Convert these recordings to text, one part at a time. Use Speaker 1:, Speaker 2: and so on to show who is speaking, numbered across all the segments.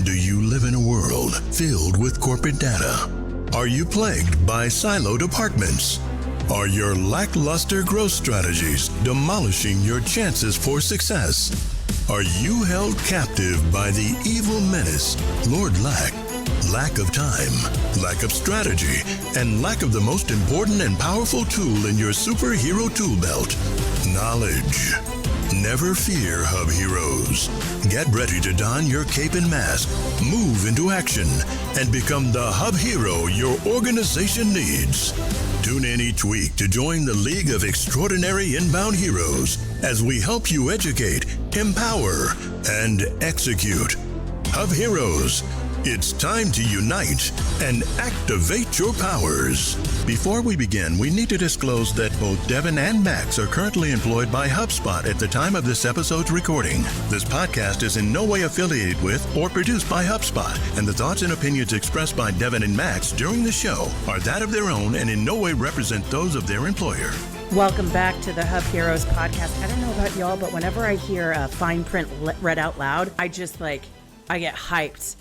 Speaker 1: Do you live in a world filled with corporate data? Are you plagued by siloed departments? Are your lackluster growth strategies demolishing your chances for success? Are you held captive by the evil menace, Lord Lack? Lack of time, lack of strategy, and lack of the most important and powerful tool in your superhero tool belt, knowledge. Never fear, HubHeores. Get ready to don your cape and mask, move into action, and become the Hub Hero your organization needs. Tune in each week to join the League of Extraordinary Inbound Heroes as we help you educate, empower, and execute. HubHeores. It's time to unite and activate your powers. Before we begin, we need to disclose that both Devin and Max are currently employed by HubSpot at the time of this episode's recording. This podcast is in no way affiliated with or produced by HubSpot, and the thoughts and opinions expressed by Devin and Max during the show are that of their own and in no way represent those of their employer.
Speaker 2: Welcome back to the HubHeores podcast. I don't know about y'all, but whenever I hear a fine print read out loud, I get hyped.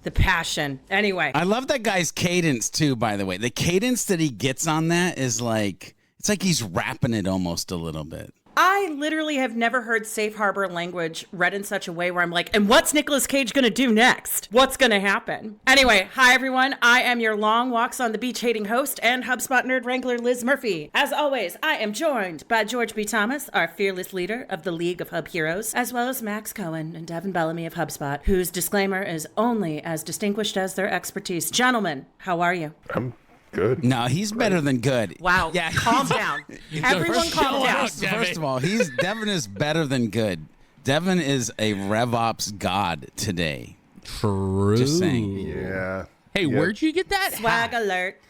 Speaker 2: The passion. Anyway.
Speaker 3: I love that guy's cadence too, by the way. The cadence that he gets on that is like, it's like he's rapping it almost a little bit.
Speaker 2: I literally have never heard safe harbor language read in such a way where I'm like, and what's Nicolas Cage going to do next? What's going to happen? Anyway, hi everyone. I am your long walks on the beach hating host and HubSpot nerd wrangler, Liz Murphy. As always, I am joined by George B. Thomas, our fearless leader of the League of Hub Heroes, as well as Max Cohen and Devin Bellamy of HubSpot, whose disclaimer is only as distinguished as their expertise. Gentlemen, how are you?
Speaker 4: I'm good.
Speaker 3: No, he's better than good.
Speaker 2: Wow. Yeah. Calm down. Everyone calm down.
Speaker 3: First of all, Devin is better than good. Devin is a RevOps god today.
Speaker 5: True.
Speaker 3: Just saying.
Speaker 4: Yeah.
Speaker 5: Hey, where'd you get that
Speaker 2: Swag
Speaker 5: hat?
Speaker 2: alert.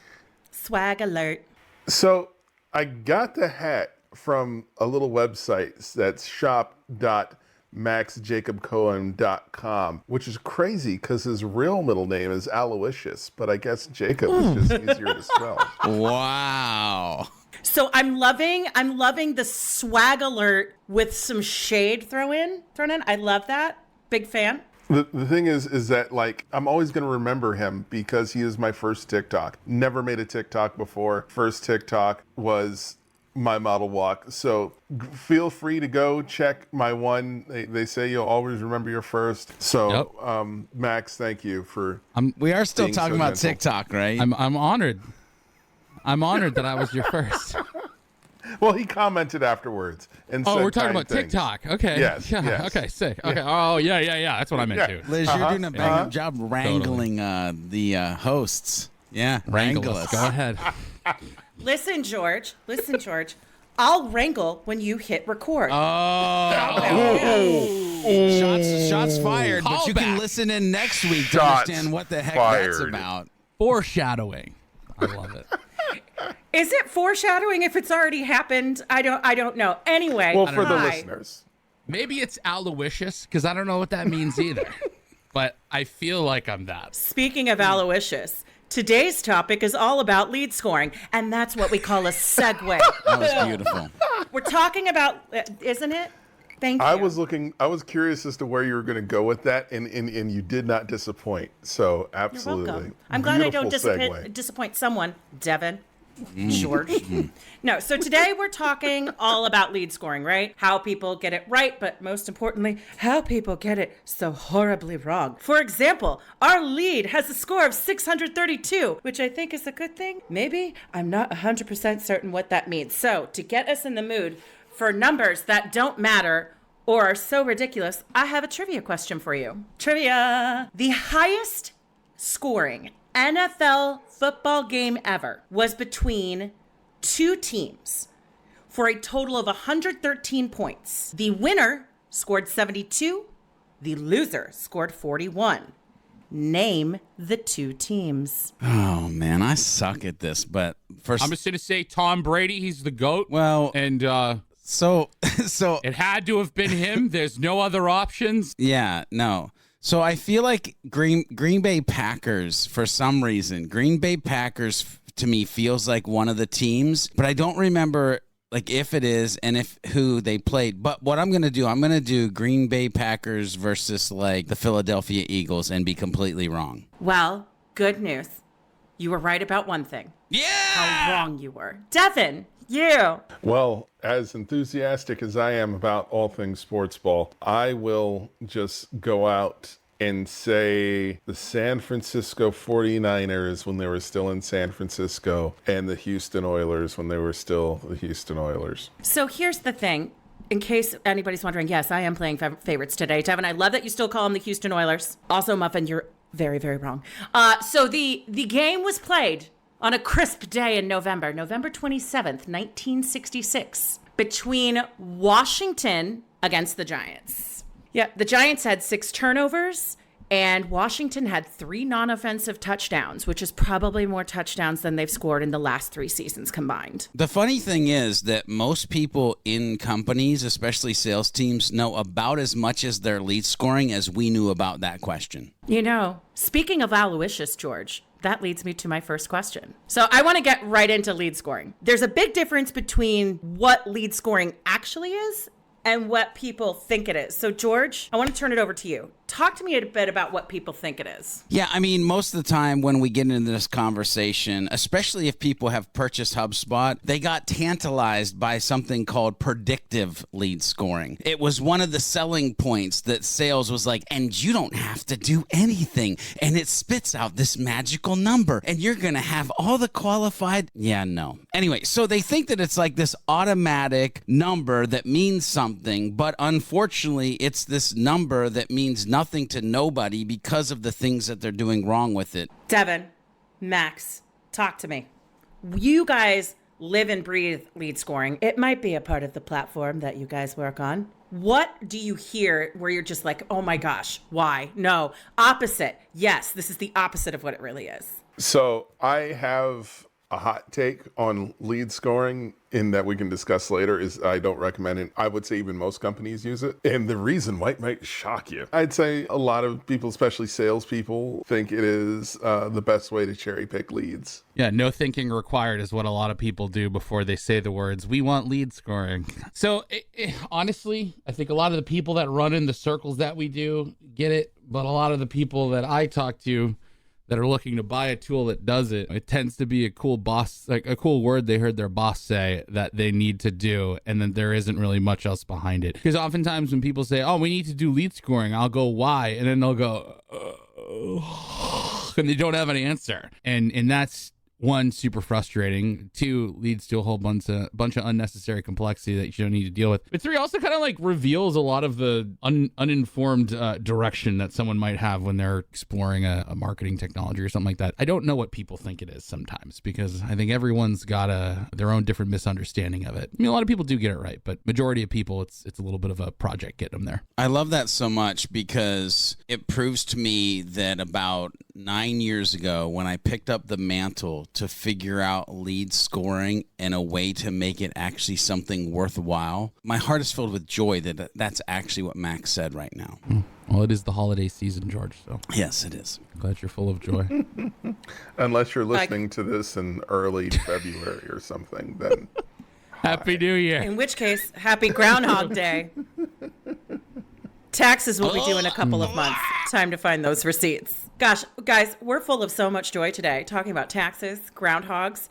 Speaker 2: Swag alert.
Speaker 4: So I got the hat from a little website that's shop.maxjacobcohen.com, which is crazy because his real middle name is Aloysius, but I guess Jacob is just easier to spell.
Speaker 3: Wow.
Speaker 2: So I'm loving the swag alert with some shade thrown in. I love that. Big fan.
Speaker 4: The thing is that, like, I'm always going to remember him because he is my first TikTok. Never made a TikTok before. First TikTok was my model walk. So feel free to go check my one. They say you'll always remember your first. So, Max, thank you for.
Speaker 3: We are still talking about gentle. TikTok, right?
Speaker 5: I'm honored. I'm honored that I was your first.
Speaker 4: Well, he commented afterwards and said,
Speaker 5: we're talking about
Speaker 4: things.
Speaker 5: TikTok. Okay.
Speaker 4: Yes.
Speaker 5: Yeah.
Speaker 4: Yes.
Speaker 5: Okay. Sick. Okay. Yeah. Oh, yeah. That's what I meant too.
Speaker 3: Liz, you're doing a bang up job wrangling the hosts. Yeah. Wrangle us.
Speaker 5: Go ahead.
Speaker 2: Listen, George. I'll wrangle when you hit record.
Speaker 3: Shots fired.
Speaker 5: Call
Speaker 3: but you
Speaker 5: back.
Speaker 3: can listen in next week to
Speaker 4: Shots
Speaker 3: understand what the heck
Speaker 4: fired.
Speaker 3: that's about.
Speaker 5: Foreshadowing. I love it.
Speaker 2: Is it foreshadowing if it's already happened? I don't know. Anyway.
Speaker 4: Well, for the
Speaker 2: hi.
Speaker 4: listeners.
Speaker 5: Maybe it's Aloysius because I don't know what that means either. But I feel like I'm that.
Speaker 2: Speaking of Aloysius, today's topic is all about lead scoring, and that's what we call a segue.
Speaker 3: That was beautiful.
Speaker 2: We're talking about, isn't it? Thank you.
Speaker 4: I was curious as to where you were going to go with that, and you did not disappoint. So, absolutely.
Speaker 2: You're welcome. I'm glad I don't
Speaker 4: Beautiful
Speaker 2: disappoint someone, Devin. George. No, so today we're talking all about lead scoring, right? How people get it right, but most importantly, how people get it so horribly wrong. For example, our lead has a score of 632, which I think is a good thing. Maybe. I'm not 100% certain what that means. So to get us in the mood for numbers that don't matter or are so ridiculous, I have a trivia question for you. Trivia. The highest scoring NFL football game ever was between two teams for a total of 113 points. The winner scored 72. The loser scored 41. Name the two teams.
Speaker 3: Oh, man, I suck at this, but first...
Speaker 5: I'm just going to say Tom Brady, he's the GOAT.
Speaker 3: Well...
Speaker 5: And
Speaker 3: So
Speaker 5: it had to have been him. There's no other options.
Speaker 3: Yeah, no. So I feel like Green Bay Packers, for some reason, Green Bay Packers to me feels like one of the teams, but I don't remember like if it is, and if who they played. But what I'm going to do Green Bay Packers versus like the Philadelphia Eagles and be completely wrong.
Speaker 2: Well, good news. You were right about one thing.
Speaker 3: Yeah!
Speaker 2: How wrong you were. Devin, you.
Speaker 4: Well, as enthusiastic as I am about all things sports ball, I will just go out and say the San Francisco 49ers when they were still in San Francisco and the Houston Oilers when they were still the Houston Oilers.
Speaker 2: So here's the thing. In case anybody's wondering, yes, I am playing favorites today. Devin, I love that you still call them the Houston Oilers. Also, Muffin, you're very, very wrong. So the game was played on a crisp day in November 27th, 1966, between Washington against the Giants. Yeah, the Giants had 6 turnovers, and Washington had 3 non-offensive touchdowns, which is probably more touchdowns than they've scored in the last 3 seasons combined.
Speaker 3: The funny thing is that most people in companies, especially sales teams, know about as much as their lead scoring as we knew about that question.
Speaker 2: You know, speaking of Aloysius, George, that leads me to my first question. So I want to get right into lead scoring. There's a big difference between what lead scoring actually is and what people think it is. So, George, I want to turn it over to you. Talk to me a bit about what people think it is.
Speaker 3: Yeah, I mean, most of the time when we get into this conversation, especially if people have purchased HubSpot, they got tantalized by something called predictive lead scoring. It was one of the selling points that sales was like, and you don't have to do anything, and it spits out this magical number, and you're going to have all the qualified. Yeah, no. Anyway, so they think that it's like this automatic number that means something, but unfortunately, it's this number that means nothing to nobody because of the things that they're doing wrong with it.
Speaker 2: Devin, Max, talk to me. You guys live and breathe lead scoring. It might be a part of the platform that you guys work on. What do you hear where you're just like, oh my gosh, why? No, opposite. Yes, this is the opposite of what it really is.
Speaker 4: So I have a hot take on lead scoring in that we can discuss later. Is I don't recommend it. I would say even most companies use it. And the reason might shock you. I'd say a lot of people, especially salespeople, think it is the best way to cherry pick leads.
Speaker 5: Yeah, no thinking required is what a lot of people do before they say the words, we want lead scoring. So honestly, I think a lot of the people that run in the circles that we do get it. But a lot of the people that I talk to that are looking to buy a tool that does it, it tends to be a cool boss, like a cool word they heard their boss say that they need to do, and then there isn't really much else behind it. Because oftentimes when people say, oh, we need to do lead scoring, I'll go, why? And then they'll go, and they don't have an answer. And that's, one, super frustrating. 2, leads to a whole bunch of unnecessary complexity that you don't need to deal with. But 3, also kind of like reveals a lot of the uninformed direction that someone might have when they're exploring a marketing technology or something like that. I don't know what people think it is sometimes because I think everyone's got their own different misunderstanding of it. I mean, a lot of people do get it right, but majority of people, it's a little bit of a project getting them there.
Speaker 3: I love that so much because it proves to me that about 9 years ago when I picked up the mantle to figure out lead scoring and a way to make it actually something worthwhile, my heart is filled with joy that that's actually what Max said right now.
Speaker 5: Well, it is the holiday season, George, so.
Speaker 3: Yes, it is.
Speaker 5: I'm glad you're full of joy.
Speaker 4: Unless you're listening to this in early February or something, then
Speaker 5: Happy New Year.
Speaker 2: In which case, happy Groundhog Day. Taxes will be due in a couple of months. Time to find those receipts. Gosh, guys, we're full of so much joy today, talking about taxes, groundhogs.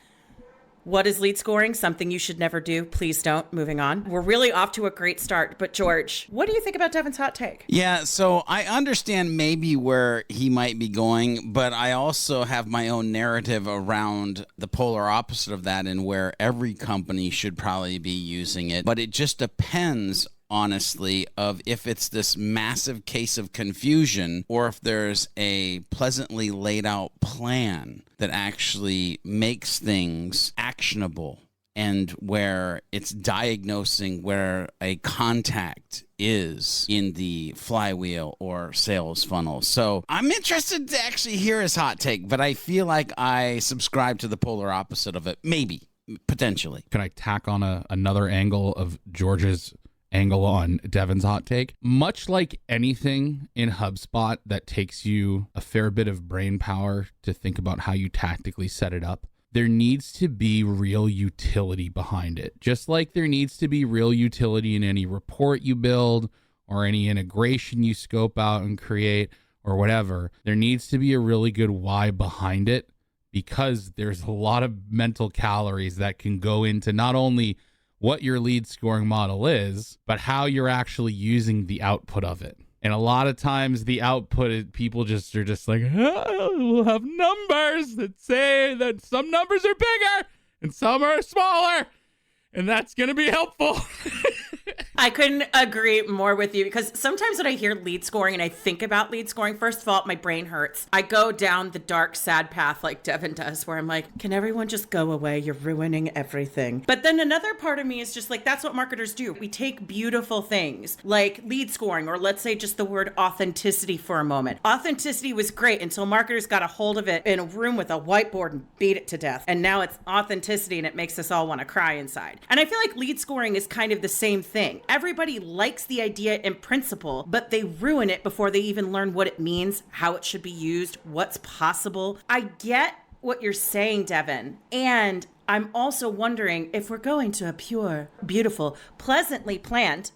Speaker 2: What is lead scoring? Something you should never do. Please don't. Moving on. We're really off to a great start. But George, what do you think about Devin's hot take?
Speaker 3: Yeah, so I understand maybe where he might be going, but I also have my own narrative around the polar opposite of that and where every company should probably be using it. But it just depends, honestly, of if it's this massive case of confusion or if there's a pleasantly laid out plan that actually makes things actionable and where it's diagnosing where a contact is in the flywheel or sales funnel. So I'm interested to actually hear his hot take, but I feel like I subscribe to the polar opposite of it. Maybe, potentially.
Speaker 5: Can I tack on another angle of George's angle on Devin's hot take? Much like anything in HubSpot that takes you a fair bit of brain power to think about how you tactically set it up, there needs to be real utility behind it. Just like there needs to be real utility in any report you build or any integration you scope out and create or whatever, there needs to be a really good why behind it, because there's a lot of mental calories that can go into not only what your lead scoring model is, but how you're actually using the output of it. And a lot of times the output is people just are just like, oh, we'll have numbers that say that some numbers are bigger and some are smaller, and that's going to be helpful.
Speaker 2: I couldn't agree more with you, because sometimes when I hear lead scoring and I think about lead scoring, first of all, my brain hurts. I go down the dark, sad path like Devin does, where I'm like, can everyone just go away? You're ruining everything. But then another part of me is just like, that's what marketers do. We take beautiful things like lead scoring, or let's say just the word authenticity for a moment. Authenticity was great until marketers got a hold of it in a room with a whiteboard and beat it to death. And now it's authenticity and it makes us all want to cry inside. And I feel like lead scoring is kind of the same thing. Everybody likes the idea in principle, but they ruin it before they even learn what it means, how it should be used, what's possible. I get what you're saying, Devin. And I'm also wondering if we're going to a pure, beautiful, pleasantly planned,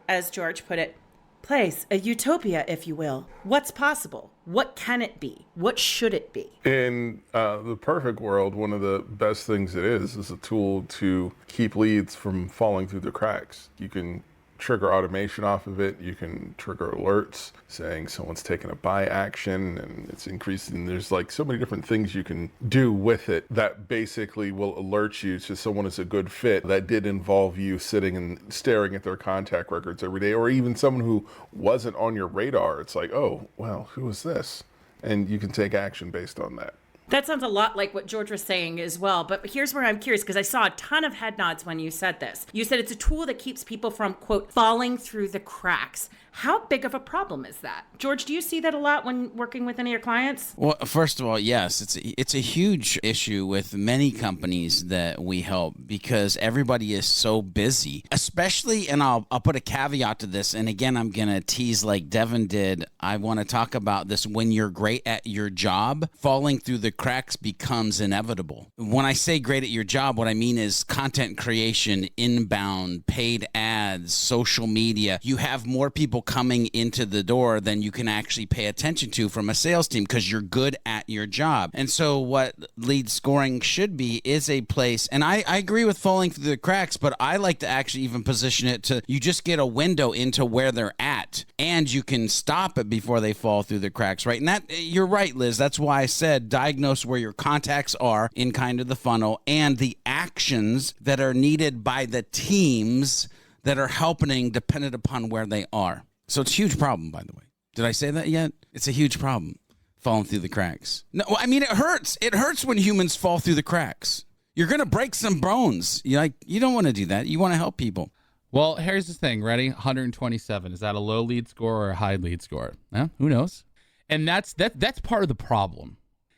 Speaker 2: as George put it, place, a utopia, if you will. What's possible? What can it be? What should it be?
Speaker 4: In the perfect world, one of the best things it is a tool to keep leads from falling through the cracks. You can trigger automation off of it. You can trigger alerts saying someone's taken a buy action and it's increasing. There's like so many different things you can do with it that basically will alert you to someone is a good fit. That did involve you sitting and staring at their contact records every day, or even someone who wasn't on your radar. It's like, oh, well, who is this? And you can take action based on that.
Speaker 2: That sounds a lot like what George was saying as well. But here's where I'm curious, because I saw a ton of head nods when you said this. You said it's a tool that keeps people from, quote, falling through the cracks. How big of a problem is that? George, do you see that a lot when working with any of your clients?
Speaker 3: Well, first of all, yes, it's a huge issue with many companies that we help, because everybody is so busy, especially, and I'll put a caveat to this. And again, I'm going to tease like Devin did. I want to talk about this. When you're great at your job, falling through the cracks becomes inevitable. When I say great at your job, what I mean is content creation, inbound, paid ads, social media. You have more people coming into the door than you can actually pay attention to from a sales team, because you're good at your job. And so what lead scoring should be is a place, and I agree with falling through the cracks, but I like to actually even position it to, you just get a window into where they're at and you can stop it before they fall through the cracks, right? And that, you're right, Liz. That's why I said diagnose where your contacts are in kind of the funnel and the actions that are needed by the teams that are helping dependent upon where they are. So it's a huge problem, by the way. Did I say that yet? It's a huge problem, falling through the cracks. No, I mean, it hurts. It hurts when humans fall through the cracks. You're going to break some bones. You don't want to do that. You want to help people.
Speaker 5: Well, here's the thing. Ready? 127. Is that a low lead score or a high lead score? Who knows? And that's part of the problem.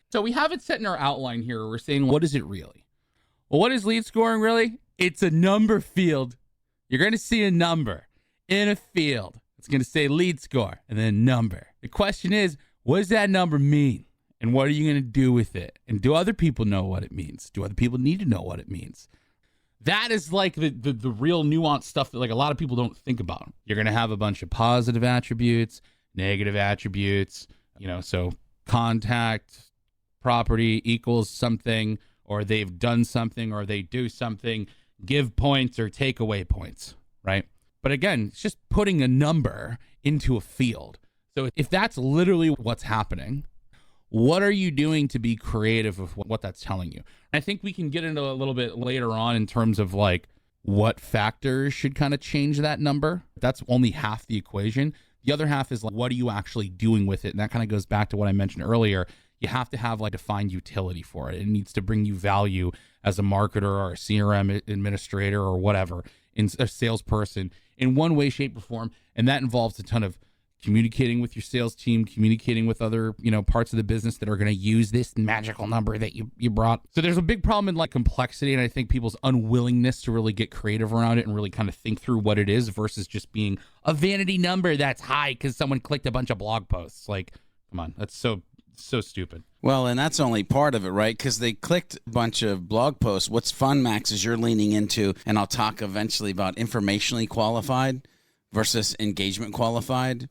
Speaker 5: So we have it set in our outline here. We're saying, what is it really? Well, what is lead scoring really? It's a number field. You're going to see a number in a field. It's going to say lead score and then number. The question is, what does that number mean? And what are you going to do with it? And do other people know what it means? Do other people need to know what it means? That is like the real nuanced stuff that like a lot of people don't think about. You're going to have a bunch of positive attributes, negative attributes, so contact property equals something, or they've done something, or they do something, give points or take away points, right? But again, it's just putting a number into a field. So if that's literally what's happening, what are you doing to be creative with what that's telling you? I think we can get into a little bit later on in terms of like what factors should kind of change that number. That's only half the equation. The other half is like, what are you actually doing with it? And that kind of goes back to what I mentioned earlier. You have to have like defined utility for it. It needs to bring you value as a marketer or a CRM administrator or whatever, in a salesperson in one way, shape, or form. And that involves a ton of communicating with your sales team, communicating with other, parts of the business that are going to use this magical number that you brought. So there's a big problem in like complexity. And I think people's unwillingness to really get creative around it and really kind of think through what it is versus just being a vanity number that's high because someone clicked a bunch of blog posts. Like, come on, that's so It's so stupid.
Speaker 3: Well, and that's only part of it, right? Because they clicked a bunch of blog posts. What's fun, Max, is you're leaning into, and I'll talk eventually about informationally qualified versus engagement qualified.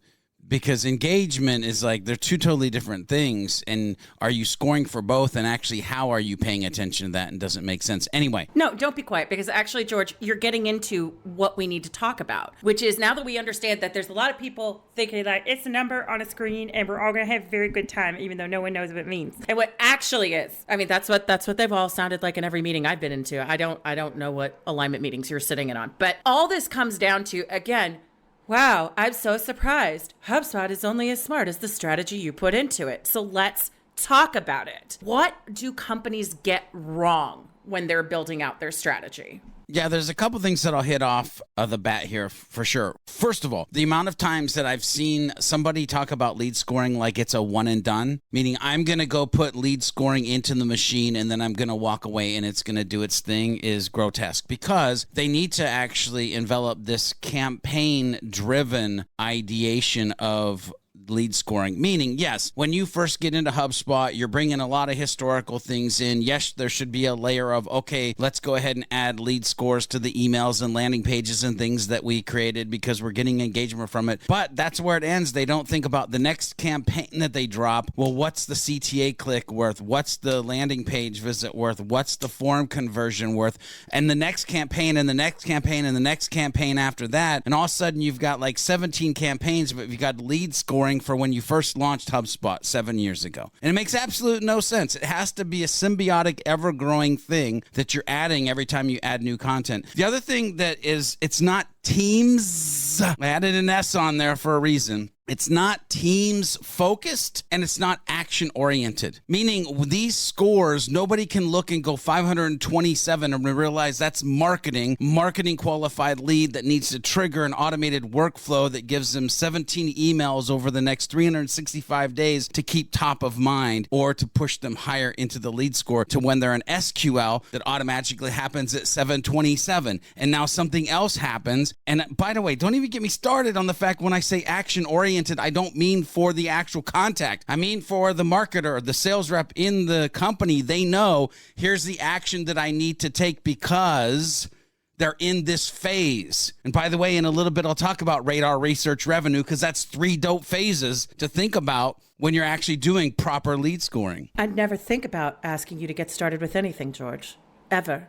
Speaker 3: Because engagement is like, they're two totally different things. And are you scoring for both? And actually, how are you paying attention to that? And does it make sense? Anyway.
Speaker 2: No, don't be quiet, because actually, George, you're getting into what we need to talk about, which is now that we understand that there's a lot of people thinking like it's a number on a screen and we're all going to have a very good time, even though no one knows what it means. And what actually is, I mean, that's what they've all sounded like in every meeting I've been into. I don't know what alignment meetings you're sitting in on, but all this comes down to, again, wow, I'm so surprised. HubSpot is only as smart as the strategy you put into it. So let's talk about it. What do companies get wrong when they're building out their strategy?
Speaker 3: Yeah, there's a couple things that I'll hit off of the bat here for sure. First of all, the amount of times that I've seen somebody talk about lead scoring like it's a one and done, meaning I'm going to go put lead scoring into the machine and then I'm going to walk away and it's going to do its thing, is grotesque, because they need to actually envelop this campaign-driven ideation of lead scoring. Meaning, yes, when you first get into HubSpot, you're bringing a lot of historical things in. Yes, there should be a layer of, okay, let's go ahead and add lead scores to the emails and landing pages and things that we created because we're getting engagement from it. But that's where it ends. They don't think about the next campaign that they drop. Well, what's the CTA click worth? What's the landing page visit worth? What's the form conversion worth? And the next campaign and the next campaign and the next campaign after that. And all of a sudden you've got like 17 campaigns, but you've got lead scoring for when you first launched HubSpot 7 years ago. And it makes absolute no sense. It has to be a symbiotic, ever-growing thing that you're adding every time you add new content. The other thing that is, it's not teams. I added an S on there for a reason. It's not teams focused and it's not action oriented. Meaning these scores, nobody can look and go 527 and realize that's marketing qualified lead that needs to trigger an automated workflow that gives them 17 emails over the next 365 days to keep top of mind or to push them higher into the lead score to when they're an SQL that automatically happens at 727. And now something else happens. And by the way, don't even get me started on the fact when I say action oriented, I don't mean for the actual contact. I mean for the marketer, the sales rep in the company. They know here's the action that I need to take because they're in this phase. And by the way, in a little bit, I'll talk about radar, research, revenue, because that's 3 dope phases to think about when you're actually doing proper lead scoring.
Speaker 2: I'd never think about asking you to get started with anything, George. Ever.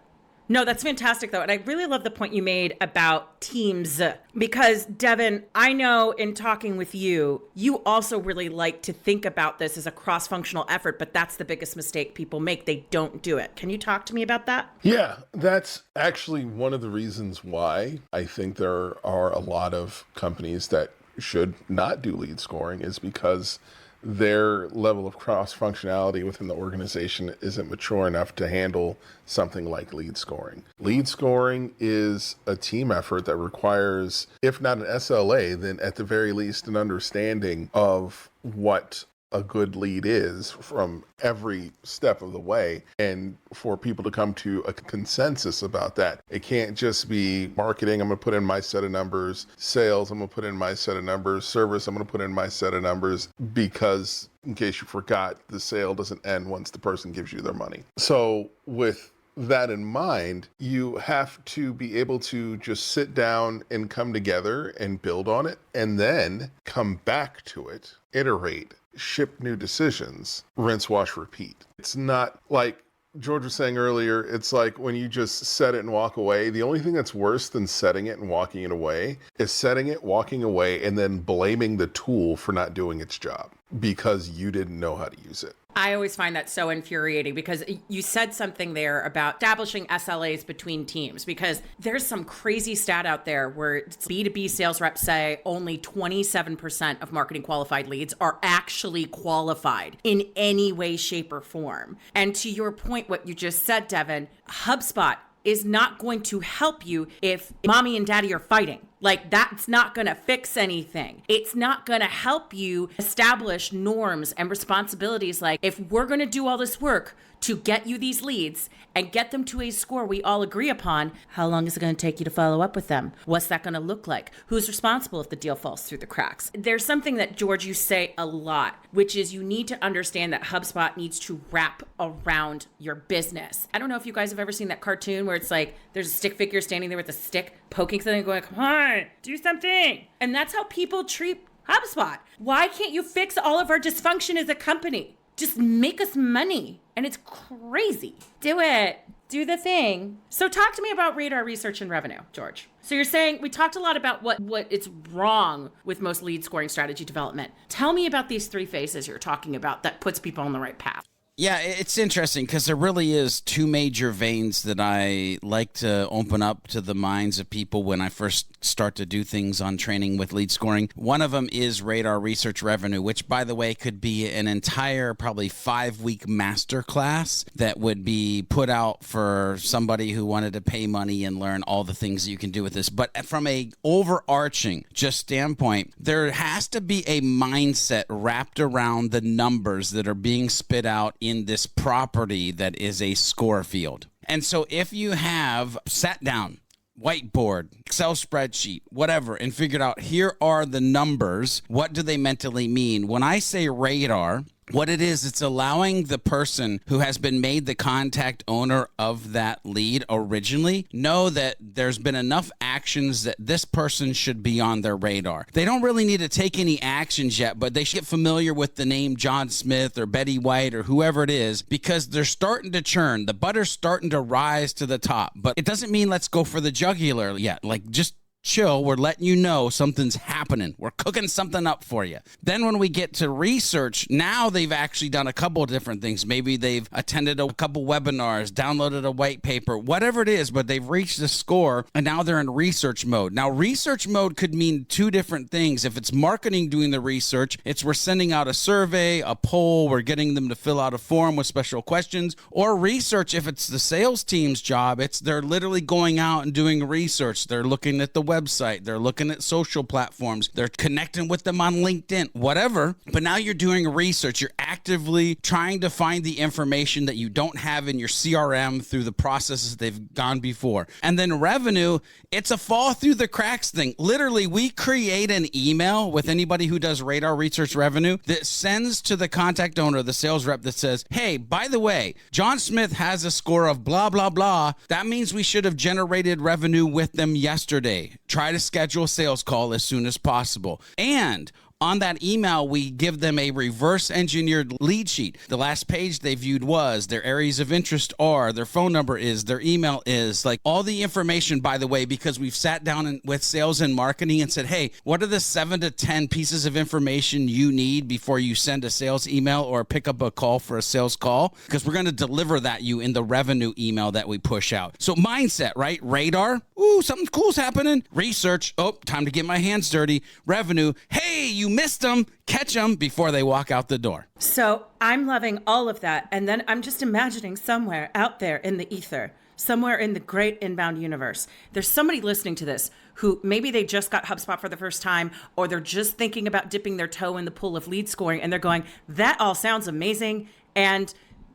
Speaker 2: No, that's fantastic, though. And I really love the point you made about teams, because, Devin, I know in talking with you, you also really like to think about this as a cross-functional effort, but that's the biggest mistake people make. They don't do it. Can you talk to me about that?
Speaker 4: Yeah, that's actually one of the reasons why I think there are a lot of companies that should not do lead scoring, is because their level of cross-functionality within the organization isn't mature enough to handle something like lead scoring. Lead scoring is a team effort that requires, if not an SLA, then at the very least an understanding of what a good lead is from every step of the way, and for people to come to a consensus about that. It can't just be marketing, I'm going to put in my set of numbers, sales, I'm going to put in my set of numbers, service, I'm going to put in my set of numbers, because in case you forgot, the sale doesn't end once the person gives you their money. So with that in mind, you have to be able to just sit down and come together and build on it, and then come back to it, iterate, ship new decisions, rinse, wash, repeat. It's not like George was saying earlier, it's like when you just set it and walk away. The only thing that's worse than setting it and walking it away is setting it, walking away, and then blaming the tool for not doing its job because you didn't know how to use it.
Speaker 2: I always find that so infuriating, because you said something there about establishing SLAs between teams, because there's some crazy stat out there where B2B sales reps say only 27% of marketing qualified leads are actually qualified in any way, shape, or form. And to your point, what you just said, Devin, HubSpot is not going to help you if mommy and daddy are fighting. Like, that's not going to fix anything. It's not going to help you establish norms and responsibilities. Like, if we're going to do all this work to get you these leads and get them to a score we all agree upon, how long is it going to take you to follow up with them? What's that going to look like? Who's responsible if the deal falls through the cracks? There's something that, George, you say a lot, which is you need to understand that HubSpot needs to wrap around your business. I don't know if you guys have ever seen that cartoon where it's like there's a stick figure standing there with a stick poking something going, come on, do something. And that's how people treat HubSpot. Why can't you fix all of our dysfunction as a company? Just make us money. And it's crazy. Do it. Do the thing. So talk to me about radar research and revenue, George. So you're saying we talked a lot about what is wrong with most lead scoring strategy development. Tell me about these 3 phases you're talking about that puts people on the right path.
Speaker 3: Yeah, it's interesting because there really is 2 major veins that I like to open up to the minds of people when I first start to do things on training with lead scoring. One of them is radar research revenue, which, by the way, could be an entire probably 5-week masterclass that would be put out for somebody who wanted to pay money and learn all the things that you can do with this. But from a overarching just standpoint, there has to be a mindset wrapped around the numbers that are being spit out in this property that is a score field. And so if you have sat down, whiteboard, Excel spreadsheet, whatever, and figured out here are the numbers, what do they mentally mean? When I say radar, what it is, it's allowing the person who has been made the contact owner of that lead originally know that there's been enough actions that this person should be on their radar. They don't really need to take any actions yet, but they should get familiar with the name John Smith or Betty White or whoever it is because they're starting to churn. The butter's starting to rise to the top, but it doesn't mean let's go for the jugular yet. Like, just chill, we're letting you know something's happening. We're cooking something up for you. Then when we get to research, now they've actually done a couple of different things. Maybe they've attended a couple webinars, downloaded a white paper, whatever it is, but they've reached the score and now they're in research mode. Now, research mode could mean 2 different things. If it's marketing doing the research, it's we're sending out a survey, a poll, we're getting them to fill out a form with special questions, or research, if it's the sales team's job, it's they're literally going out and doing research. They're looking at the website, they're looking at social platforms, they're connecting with them on LinkedIn, whatever. But now you're doing research. You're actively trying to find the information that you don't have in your CRM through the processes they've gone before. And then revenue, it's a fall through the cracks thing. Literally, we create an email with anybody who does radar research revenue that sends to the contact owner, the sales rep, that says, hey, by the way, John Smith has a score of blah, blah, blah. That means we should have generated revenue with them yesterday. Try to schedule a sales call as soon as possible. And on that email, we give them a reverse engineered lead sheet. The last page they viewed was, their areas of interest are, their phone number is, their email is, like all the information, by the way, because we've sat down with sales and marketing and said, hey, what are the 7 to 10 pieces of information you need before you send a sales email or pick up a call for a sales call? Because we're going to deliver that you in the revenue email that we push out. So mindset, right? Radar. Ooh, something cool's happening. Research. Oh, time to get my hands dirty. Revenue. Hey, you missed them, catch them before they walk out the door.
Speaker 2: So I'm loving all of that. And then I'm just imagining somewhere out there in the ether, somewhere in the great inbound universe, there's somebody listening to this who maybe they just got HubSpot for the first time, or they're just thinking about dipping their toe in the pool of lead scoring. And they're going, that all sounds amazing and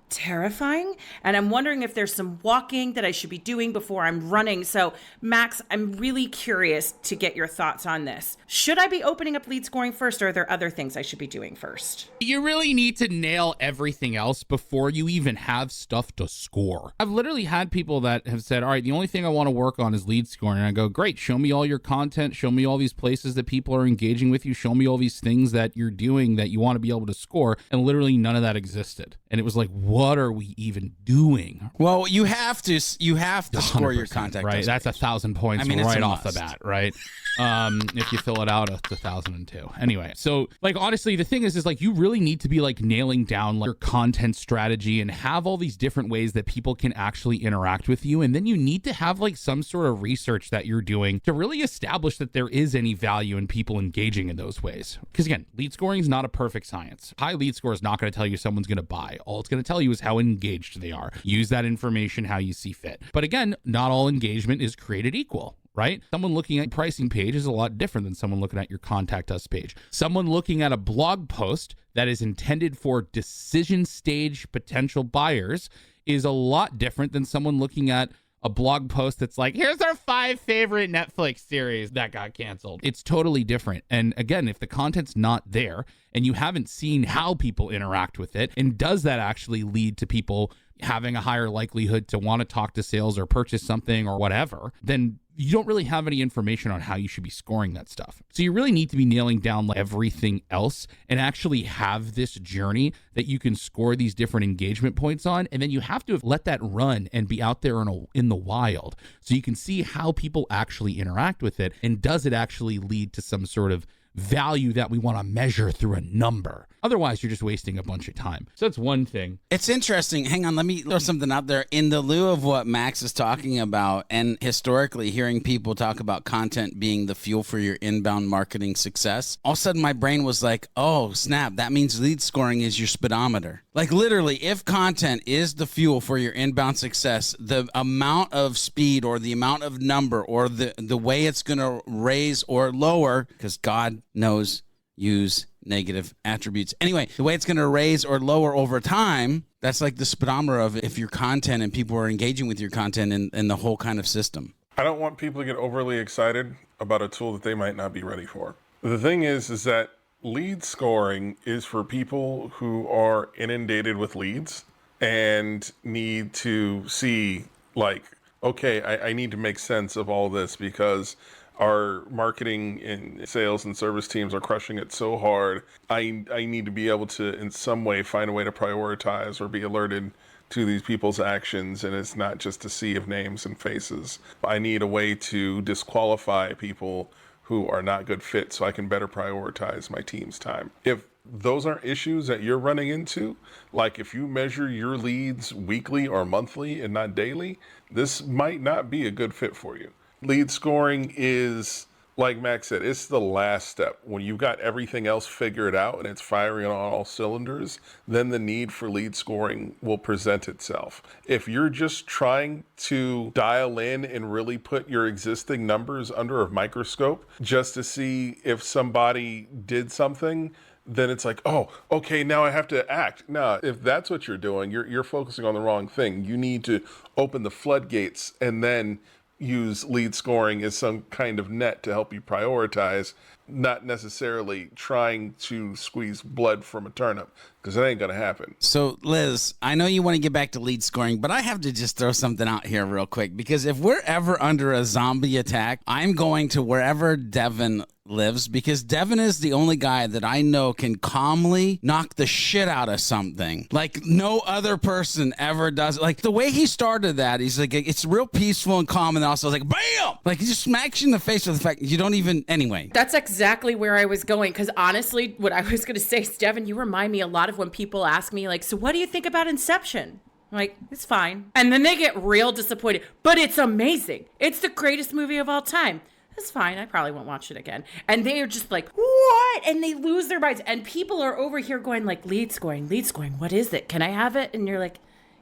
Speaker 2: terrifying. And I'm wondering if there's some walking that I should be doing before I'm running. So Max, I'm really curious to get your thoughts on this. Should I be opening up lead scoring first, or are there other things I should be doing first?
Speaker 5: You really need to nail everything else before you even have stuff to score. I've literally had people that have said, all right, the only thing I want to work on is lead scoring. And I go, great, show me all your content, show me all these places that people are engaging with you, show me all these things that you're doing that you want to be able to score. And literally none of that existed. And it was like, what are we even doing?
Speaker 3: Well, you have to score your contact,
Speaker 5: right? That's 1,000 points, I mean, right off the bat, right? If you fill it out, it's 1,002. Anyway, so like honestly, the thing is like you really need to be like nailing down like your content strategy and have all these different ways that people can actually interact with you, and then you need to have like some sort of research that you're doing to really establish that there is any value in people engaging in those ways. Because again, lead scoring is not a perfect science. High lead score is not going to tell you someone's going to buy. All it's going to tell you is how engaged they are. Use that information how you see fit. But again, not all engagement is created equal. right? Someone looking at your pricing page is a lot different than someone looking at your contact us page. Someone looking at a blog post that is intended for decision stage potential buyers is a lot different than someone looking at a blog post that's like, here's our 5 favorite Netflix series that got canceled. It's totally different. And again, if the content's not there and you haven't seen how people interact with it, and does that actually lead to people having a higher likelihood to want to talk to sales or purchase something or whatever, then you don't really have any information on how you should be scoring that stuff. So you really need to be nailing down everything else and actually have this journey that you can score these different engagement points on. And then you have to let that run and be out there in the wild so you can see how people actually interact with it. And does it actually lead to some sort of value that we want to measure through a number? Otherwise, you're just wasting a bunch of time. So that's one thing.
Speaker 3: It's interesting. Hang on, let me throw something out there. In the lieu of what Max is talking about, and historically hearing people talk about content being the fuel for your inbound marketing success, all of a sudden my brain was like, oh, snap, that means lead scoring is your speedometer. Like literally, if content is the fuel for your inbound success, the amount of speed or the amount of number or the way it's going to raise or lower, because God knows use negative attributes. Anyway, the way it's going to raise or lower over time, that's like the speedometer of if your content and people are engaging with your content and the whole kind of system.
Speaker 4: I don't want people to get overly excited about a tool that they might not be ready for. The thing is that lead scoring is for people who are inundated with leads and need to see like, okay, I need to make sense of all this because our marketing and sales and service teams are crushing it so hard. I need to be able to, in some way, find a way to prioritize or be alerted to these people's actions. And it's not just a sea of names and faces. I need a way to disqualify people who are not good fits so I can better prioritize my team's time. If those aren't issues that you're running into, like if you measure your leads weekly or monthly and not daily, this might not be a good fit for you. Lead scoring is, like Max said, it's the last step. When you've got everything else figured out and it's firing on all cylinders, then the need for lead scoring will present itself. If you're just trying to dial in and really put your existing numbers under a microscope just to see if somebody did something, then it's like, oh, okay, now I have to act. Now, if that's what you're doing, you're focusing on the wrong thing. You need to open the floodgates and then use lead scoring as some kind of net to help you prioritize, not necessarily trying to squeeze blood from a turnip, because it ain't going to happen.
Speaker 3: So, Liz, I know you want to get back to lead scoring, but I have to just throw something out here real quick, because if we're ever under a zombie attack, I'm going to wherever Devin lives, because Devin is the only guy that I know can calmly knock the shit out of something like no other person ever does. Like the way he started that, he's like, it's real peaceful and calm, and also like bam, like he just smacks you in the face with the fact you don't even. Anyway,
Speaker 2: that's exactly where I was going, because honestly what I was going to say is, Devin, you remind me a lot of when people ask me like, so what do you think about Inception? I'm like, it's fine, and then they get real disappointed, but it's amazing, it's the greatest movie of all time. That's fine. I probably won't watch it again. And they are just like, what? And they lose their minds. And people are over here going like, lead scoring. What is it? Can I have it? And you're like,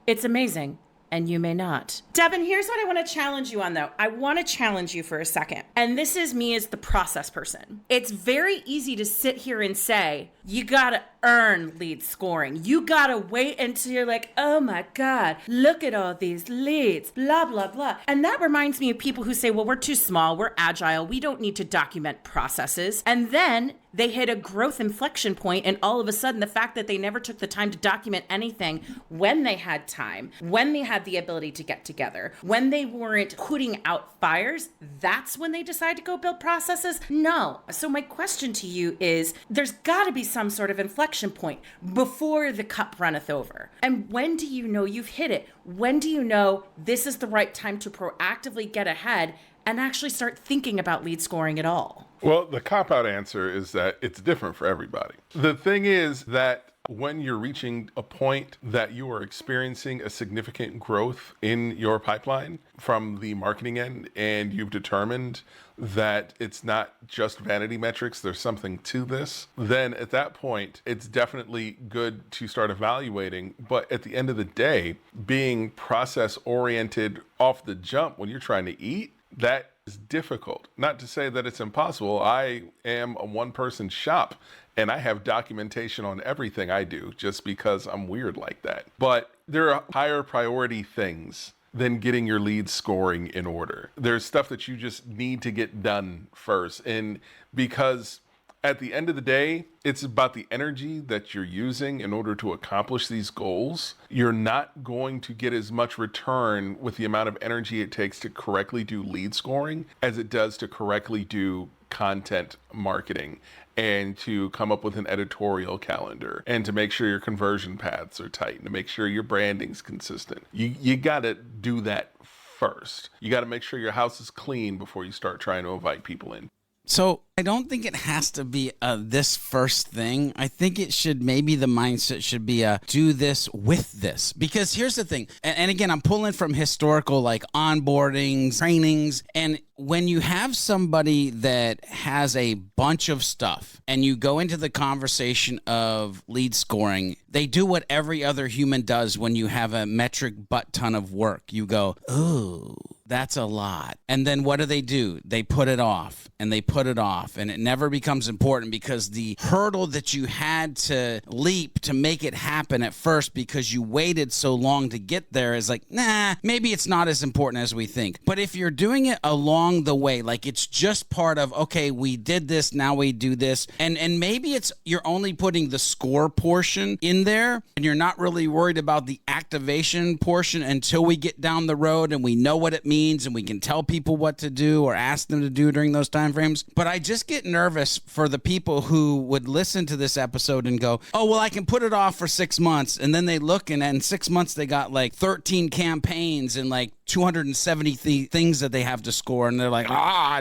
Speaker 2: it's amazing. And you may not. Devin, here's what I want to challenge you on, though. I want to challenge you for a second. And this is me as the process person. It's very easy to sit here and say, you got to earn lead scoring. You got to wait until you're like, oh my God, look at all these leads, blah, blah, blah. And that reminds me of people who say, well, we're too small, we're agile, we don't need to document processes. And then they hit a growth inflection point, and all of a sudden the fact that they never took the time to document anything when they had time, when they had the ability to get together, when they weren't putting out fires, that's when they decide to go build processes? No. So my question to you is, there's got to be some sort of inflection point before the cup runneth over. And when do you know you've hit it? When do you know this is the right time to proactively get ahead and actually start thinking about lead scoring at all?
Speaker 4: Well, the cop-out answer is that it's different for everybody. The thing is that when you're reaching a point that you are experiencing a significant growth in your pipeline from the marketing end, and you've determined that it's not just vanity metrics, there's something to this, then at that point, it's definitely good to start evaluating. But at the end of the day, being process-oriented off the jump when you're trying to eat, that It's difficult. Not to say that it's impossible. I am a one-person shop, and I have documentation on everything I do just because I'm weird like that. But there are higher priority things than getting your lead scoring in order. There's stuff that you just need to get done first. And because at the end of the day, it's about the energy that you're using in order to accomplish these goals. You're not going to get as much return with the amount of energy it takes to correctly do lead scoring as it does to correctly do content marketing and to come up with an editorial calendar and to make sure your conversion paths are tight and to make sure your branding's consistent. You got to do that first. You got to make sure your house is clean before you start trying to invite people in.
Speaker 3: So I don't think it has to be this first thing. I think it should, maybe the mindset should be do this with this. Because here's the thing, and again, I'm pulling from historical like onboardings, trainings, and when you have somebody that has a bunch of stuff and you go into the conversation of lead scoring, they do what every other human does when you have a metric butt ton of work. You go, ooh, that's a lot. And then what do? They put it off and they put it off, and it never becomes important because the hurdle that you had to leap to make it happen at first because you waited so long to get there is like, nah, maybe it's not as important as we think. But if you're doing it along the way, like it's just part of, okay, we did this, now we do this. And maybe it's you're only putting the score portion in there and you're not really worried about the activation portion until we get down the road and we know what it means and we can tell people what to do or ask them to do during those time frames. But I just get nervous for the people who would listen to this episode and go, oh, well, I can put it off for 6 months. And then they look and in 6 months, they got like 13 campaigns and like 270 things that they have to score. And they're like,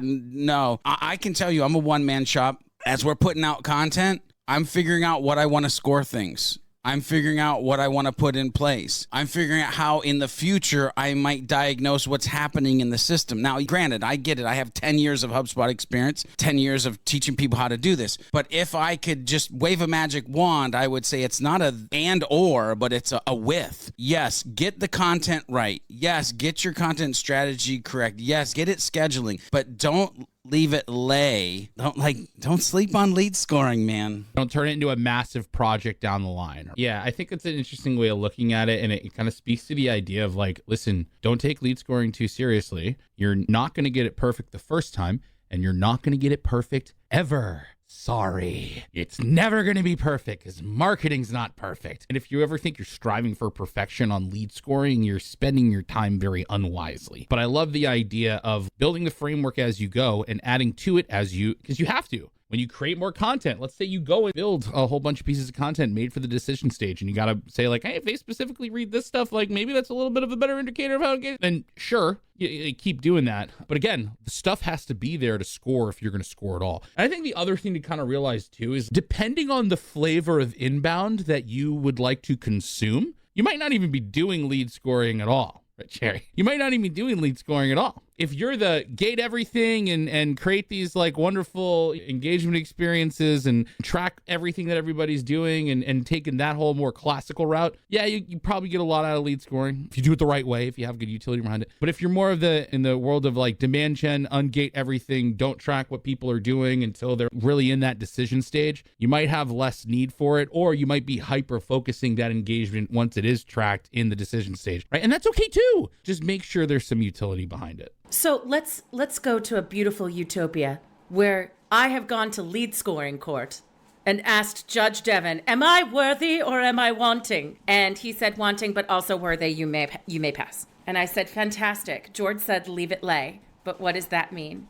Speaker 3: no, I can tell you I'm a one-man shop. As we're putting out content, I'm figuring out what I want to score things. I'm figuring out what I want to put in place. I'm figuring out how in the future I might diagnose what's happening in the system. Now, granted, I get it. I have 10 years of HubSpot experience, 10 years of teaching people how to do this. But if I could just wave a magic wand, I would say it's not a and or, but it's a with. Yes, get the content right. Yes, get your content strategy correct. Yes, get it scheduling. But don't leave it lay. Don't sleep on lead scoring, man.
Speaker 5: Don't turn it into a massive project down the line. Yeah, I think it's an interesting way of looking at it, and it kind of speaks to the idea of like, listen, don't take lead scoring too seriously. You're not going to get it perfect the first time, and you're not going to get it perfect ever. Sorry. It's never going to be perfect because marketing's not perfect. And if you ever think you're striving for perfection on lead scoring, you're spending your time very unwisely. But I love the idea of building the framework as you go and adding to it because you have to. When you create more content, let's say you go and build a whole bunch of pieces of content made for the decision stage, and you got to say like, hey, if they specifically read this stuff, like maybe that's a little bit of a better indicator of how it gets. Then sure, you keep doing that. But again, the stuff has to be there to score if you're going to score at all. And I think the other thing to kind of realize too is depending on the flavor of inbound that you would like to consume, you might not even be doing lead scoring at all. Right, Cherry? You might not even be doing lead scoring at all. If you're the gate everything and create these like wonderful engagement experiences and track everything that everybody's doing and taking that whole more classical route, yeah, you probably get a lot out of lead scoring if you do it the right way, if you have good utility behind it. But if you're more of in the world of like demand gen, ungate everything, don't track what people are doing until they're really in that decision stage, you might have less need for it, or you might be hyper focusing that engagement once it is tracked in the decision stage, right? And that's okay too. Just make sure there's some utility behind it.
Speaker 2: So let's go to a beautiful utopia where I have gone to lead scoring court and asked Judge Devin, am I worthy or am I wanting? And he said wanting, but also worthy, you may pass. And I said, fantastic. George said, leave it lay. But what does that mean?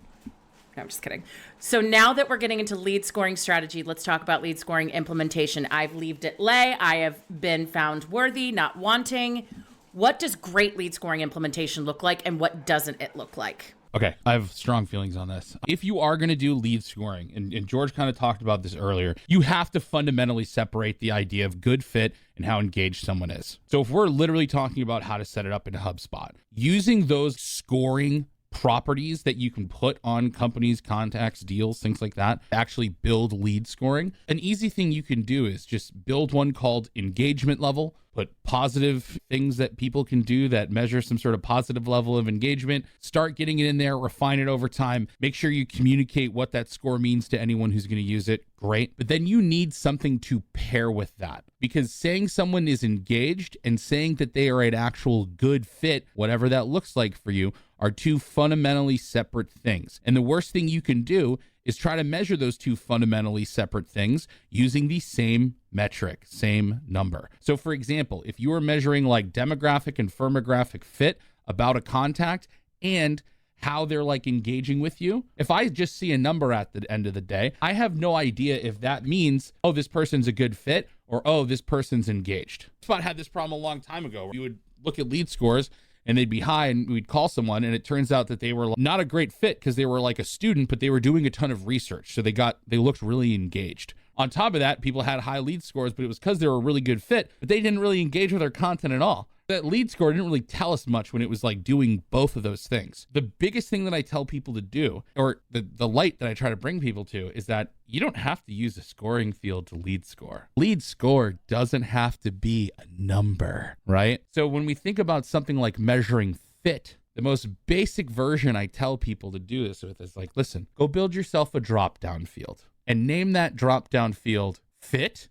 Speaker 2: No, I'm just kidding. So now that we're getting into lead scoring strategy, let's talk about lead scoring implementation. I've leaved it lay. I have been found worthy, not wanting. What does great lead scoring implementation look like, and what doesn't it look like?
Speaker 5: Okay, I have strong feelings on this. If you are going to do lead scoring, and George kind of talked about this earlier, you have to fundamentally separate the idea of good fit and how engaged someone is. So if we're literally talking about how to set it up in HubSpot, using those scoring properties that you can put on companies, contacts, deals, things like that, actually build lead scoring. An easy thing you can do is just build one called engagement level, put positive things that people can do that measure some sort of positive level of engagement, start getting it in there, refine it over time, make sure you communicate what that score means to anyone who's going to use it. Great. But then you need something to pair with that, because saying someone is engaged and saying that they are an actual good fit, whatever that looks like for you, are two fundamentally separate things. And the worst thing you can do is try to measure those two fundamentally separate things using the same metric, same number. So for example, if you are measuring like demographic and firmographic fit about a contact and how they're like engaging with you, if I just see a number at the end of the day, I have no idea if that means, oh, this person's a good fit, or oh, this person's engaged. HubSpot had this problem a long time ago where you would look at lead scores and they'd be high and we'd call someone and it turns out that they were not a great fit because they were like a student, but they were doing a ton of research. So they looked really engaged. On top of that, people had high lead scores, but it was because they were a really good fit, but they didn't really engage with our content at all. That lead score didn't really tell us much when it was like doing both of those things. The biggest thing that I tell people to do, or the light that I try to bring people to, is that you don't have to use a scoring field to lead score. Lead score doesn't have to be a number, right? So when we think about something like measuring fit, the most basic version I tell people to do this with is like, listen, go build yourself a drop-down field and name that drop-down field fit, ?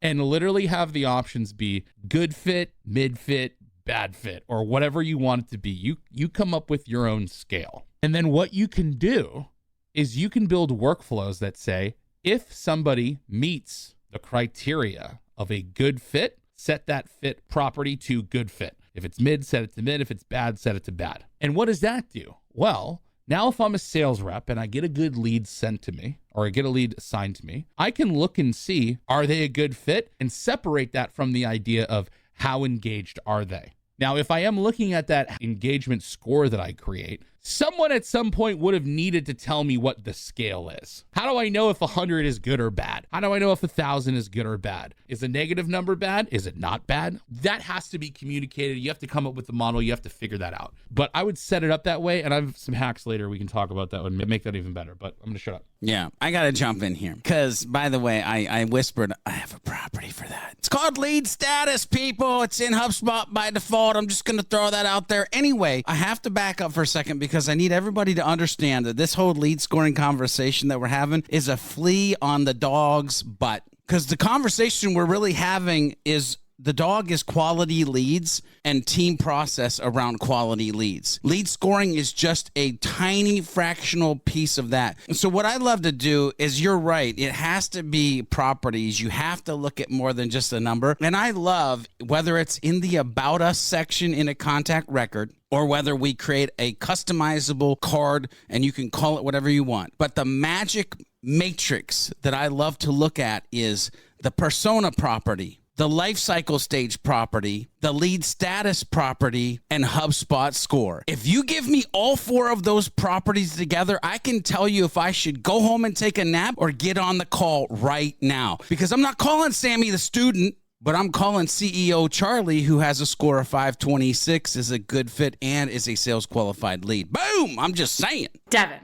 Speaker 5: And literally have the options be good fit, mid fit, bad fit, or whatever you want it to be. You come up with your own scale. And then what you can do is you can build workflows that say, if somebody meets the criteria of a good fit, set that fit property to good fit. If it's mid, set it to mid. If it's bad, set it to bad. And what does that do? Well, now if I'm a sales rep and I get a good lead sent to me, or I get a lead assigned to me, I can look and see, are they a good fit, and separate that from the idea of how engaged are they. Now, if I am looking at that engagement score that I create, someone at some point would have needed to tell me what the scale is. How do I know if 100 is good or bad? How do I know if 1,000 is good or bad? Is a negative number bad? Is it not bad? That has to be communicated. You have to come up with the model. You have to figure that out. But I would set it up that way, and I have some hacks later we can talk about that and make that even better. But I'm going to shut up.
Speaker 3: Yeah, I got to jump in here because, by the way, I whispered, I have a property for that. It's called lead status, people. It's in HubSpot by default. I'm just going to throw that out there. Anyway, I have to back up for a second because I need everybody to understand that this whole lead scoring conversation that we're having is a flea on the dog's butt. Because the conversation we're really having is the dog is quality leads and team process around quality leads. Lead scoring is just a tiny fractional piece of that. So what I love to do is, you're right, it has to be properties. You have to look at more than just a number. And I love, whether it's in the About Us section in a contact record, or whether we create a customizable card and you can call it whatever you want. But the magic matrix that I love to look at is the persona property, the life cycle stage property, the lead status property, and HubSpot score. If you give me all four of those properties together, I can tell you if I should go home and take a nap or get on the call right now. Because I'm not calling Sammy the student, but I'm calling CEO Charlie, who has a score of 526, is a good fit, and is a sales qualified lead. Boom! I'm just saying.
Speaker 2: Devin,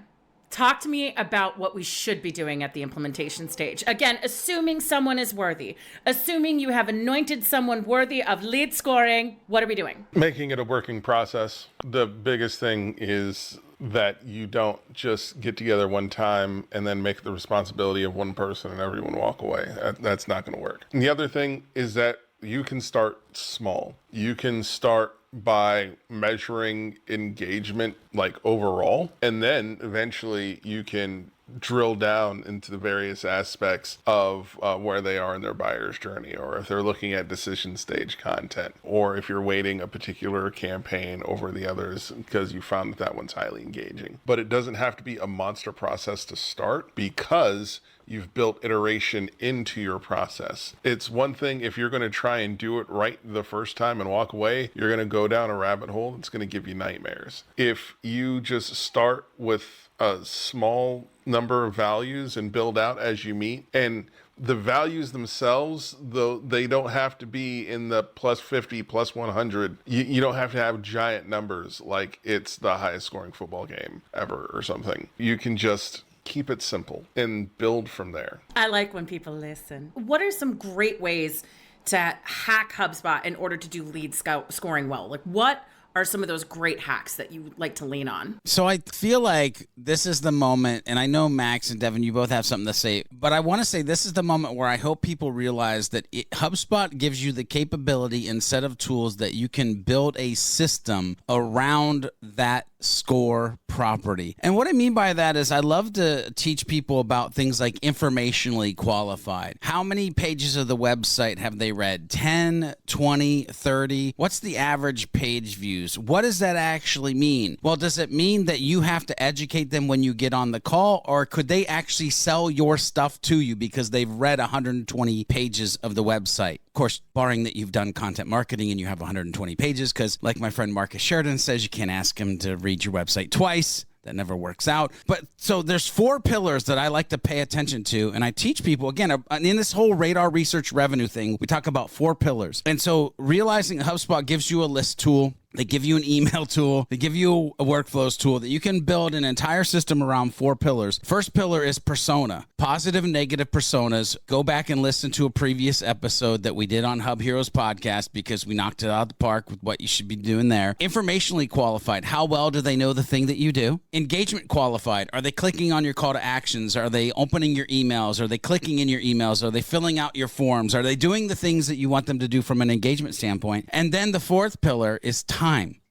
Speaker 2: talk to me about what we should be doing at the implementation stage. Again, assuming someone is worthy, assuming you have anointed someone worthy of lead scoring, what are we doing?
Speaker 4: Making it a working process. The biggest thing is that you don't just get together one time and then make the responsibility of one person and everyone walk away. That's not going to work. And the other thing is that you can start small. You can start by measuring engagement like overall, and then eventually you can drill down into the various aspects of where they are in their buyer's journey, or if they're looking at decision stage content, or if you're weighting a particular campaign over the others because you found that one's highly engaging. But it doesn't have to be a monster process to start, because you've built iteration into your process. It's one thing if you're going to try and do it right the first time and walk away, you're going to go down a rabbit hole. It's going to give you nightmares. If you just start with a small number of values and build out as you meet, and the values themselves, though they don't have to be in the plus 50, plus 100. You don't have to have giant numbers like it's the highest scoring football game ever or something. You can just keep it simple and build from there.
Speaker 2: I like when people listen. What are some great ways to hack HubSpot in order to do lead scoring well? Like, what are some of those great hacks that you like to lean on?
Speaker 3: So I feel like this is the moment, and I know Max and Devin, you both have something to say, but I want to say this is the moment where I hope people realize that HubSpot gives you the capability and set of tools that you can build a system around that score property. And what I mean by that is I love to teach people about things like informationally qualified. How many pages of the website have they read? 10, 20, 30? What's the average page views? What does that actually mean? Well, does it mean that you have to educate them when you get on the call, or could they actually sell your stuff to you because they've read 120 pages of the website? Of course, barring that you've done content marketing and you have 120 pages, because like my friend Marcus Sheridan says, you can't ask him to read your website twice. That never works out. But so there's 4 pillars that I like to pay attention to. And I teach people, again, in this whole radar research revenue thing, we talk about 4 pillars. And so realizing that HubSpot gives you a list tool, they give you an email tool, they give you a workflows tool that you can build an entire system around 4 pillars. First pillar is persona, positive and negative personas. Go back and listen to a previous episode that we did on HubHeores podcast because we knocked it out of the park with what you should be doing there. Informationally qualified, how well do they know the thing that you do? Engagement qualified, are they clicking on your call to actions? Are they opening your emails? Are they clicking in your emails? Are they filling out your forms? Are they doing the things that you want them to do from an engagement standpoint? And then the 4th pillar is time.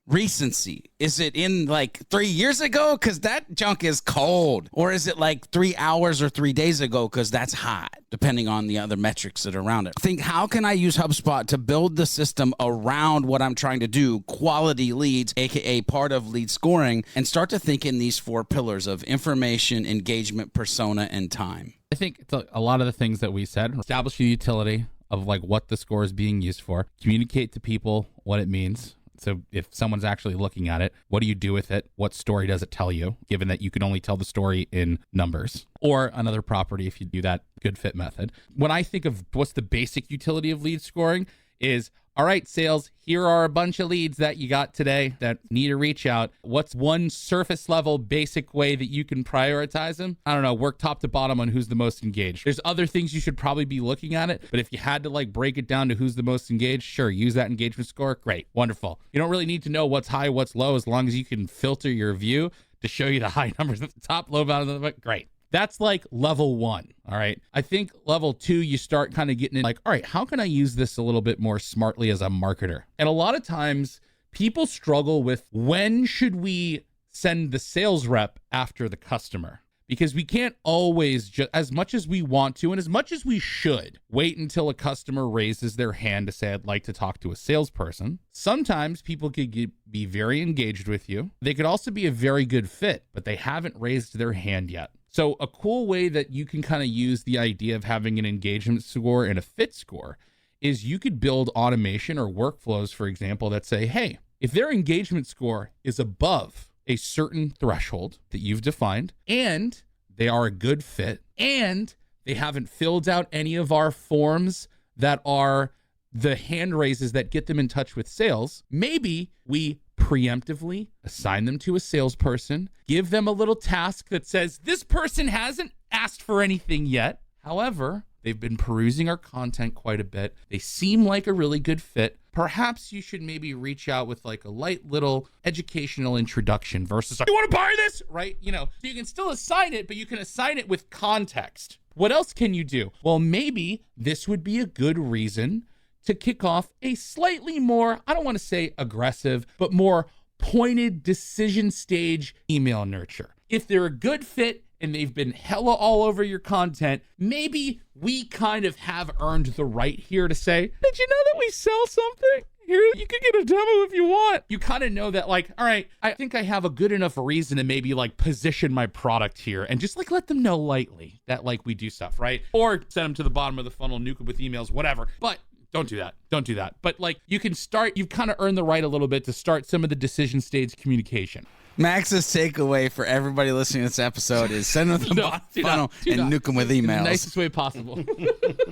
Speaker 3: Recency. Is it in like 3 years ago? Because that junk is cold. Or is it like 3 hours or 3 days ago? Because that's hot, depending on the other metrics that are around it. Think, how can I use HubSpot to build the system around what I'm trying to do, quality leads, aka part of lead scoring, and start to think in these 4 pillars of information, engagement, persona, and time.
Speaker 5: I think a lot of the things that we said, establish the utility of like what the score is being used for, communicate to people what it means. So if someone's actually looking at it, what do you do with it? What story does it tell you, given that you can only tell the story in numbers? Or another property if you do that good fit method. When I think of what's the basic utility of lead scoring is, all right, sales, here are a bunch of leads that you got today that need to reach out. What's one surface level basic way that you can prioritize them? I don't know, work top to bottom on who's the most engaged. There's other things you should probably be looking at it, but if you had to like break it down to who's the most engaged, sure, use that engagement score. Great, wonderful. You don't really need to know what's high, what's low, as long as you can filter your view to show you the high numbers at the top, low bottom of the great. That's like level 1, all right? I think level 2, you start kind of getting in like, all right, how can I use this a little bit more smartly as a marketer? And a lot of times people struggle with, when should we send the sales rep after the customer? Because we can't always, just as much as we want to and as much as we should, wait until a customer raises their hand to say, I'd like to talk to a salesperson. Sometimes people could be very engaged with you. They could also be a very good fit, but they haven't raised their hand yet. So a cool way that you can kind of use the idea of having an engagement score and a fit score is you could build automation or workflows, for example, that say, hey, if their engagement score is above a certain threshold that you've defined, and they are a good fit, and they haven't filled out any of our forms that are the hand raises that get them in touch with sales, maybe we preemptively assign them to a salesperson, give them a little task that says, this person hasn't asked for anything yet. However, they've been perusing our content quite a bit. They seem like a really good fit. Perhaps you should maybe reach out with like a light little educational introduction versus, you want to buy this? Right? You know, so you can still assign it, but you can assign it with context. What else can you do? Well, maybe this would be a good reason to kick off a slightly more, I don't want to say aggressive, but more pointed decision stage email nurture. If they're a good fit and they've been hella all over your content, maybe we kind of have earned the right here to say, did you know that we sell something? here, you can get a demo if you want. You kind of know that, like, all right, I think I have a good enough reason to maybe like position my product here and just like let them know lightly that like we do stuff, right? Or send them to the bottom of the funnel, nuke them with emails, whatever. But don't do that. Don't do that. But like you can start, you've kind of earned the right a little bit to start some of the decision stage communication.
Speaker 3: Max's takeaway for everybody listening to this episode is send them the bottom funnel and nuke them with emails.
Speaker 5: In the nicest way possible.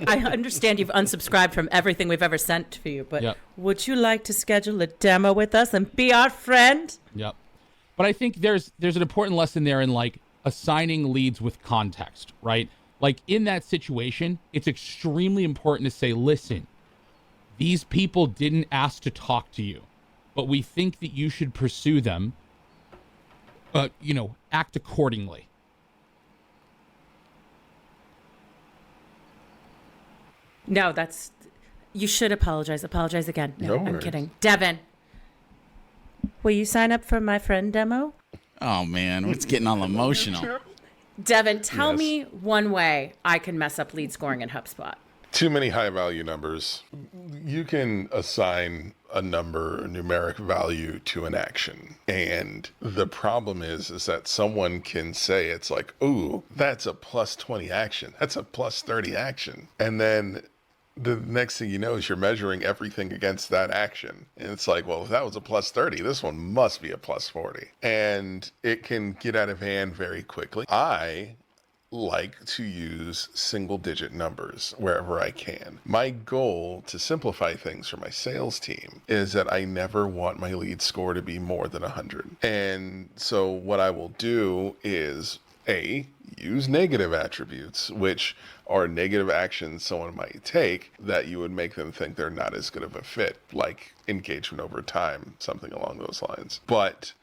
Speaker 2: I understand you've unsubscribed from everything we've ever sent to you, but would you like to schedule a demo with us and be our friend?
Speaker 5: Yep. But I think there's an important lesson there in like assigning leads with context, right? Like in that situation, it's extremely important to say, listen, these people didn't ask to talk to you, but we think that you should pursue them. Act accordingly.
Speaker 2: No, you should apologize. Apologize again. No, I'm
Speaker 4: worries.
Speaker 2: kidding. Devin, will you sign up for my friend demo?
Speaker 3: Oh, man, it's getting all emotional.
Speaker 2: Devin, tell
Speaker 4: Yes.
Speaker 2: me one way I can mess up lead scoring in HubSpot.
Speaker 4: Too many high value numbers. You can assign a number, a numeric value to an action. And the problem is that someone can say it's like, ooh, that's a plus 20 action. That's a plus 30 action. And then the next thing you know is you're measuring everything against that action. And it's like, well, if that was a plus 30, this one must be a plus 40. And it can get out of hand very quickly. I like to use single digit numbers wherever I can. My goal to simplify things for my sales team is that I never want my lead score to be more than 100. And so what I will do is use negative attributes, which are negative actions someone might take that you would make them think they're not as good of a fit, like engagement over time, something along those lines. But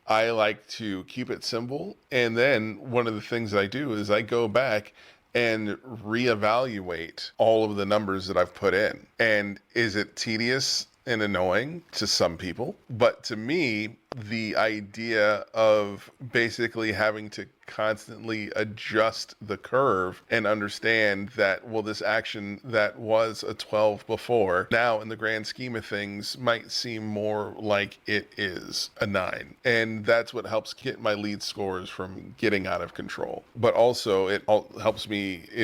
Speaker 4: I like to keep it simple. And then one of the things I do is I go back and reevaluate all of the numbers that I've put in. And is it tedious and annoying to some people? But to me, the idea of basically having to constantly adjust the curve and understand that, well, this action that was a 12 before, now in the grand scheme of things might seem more like it is a 9. And that's what helps get my lead scores from getting out of control. But also it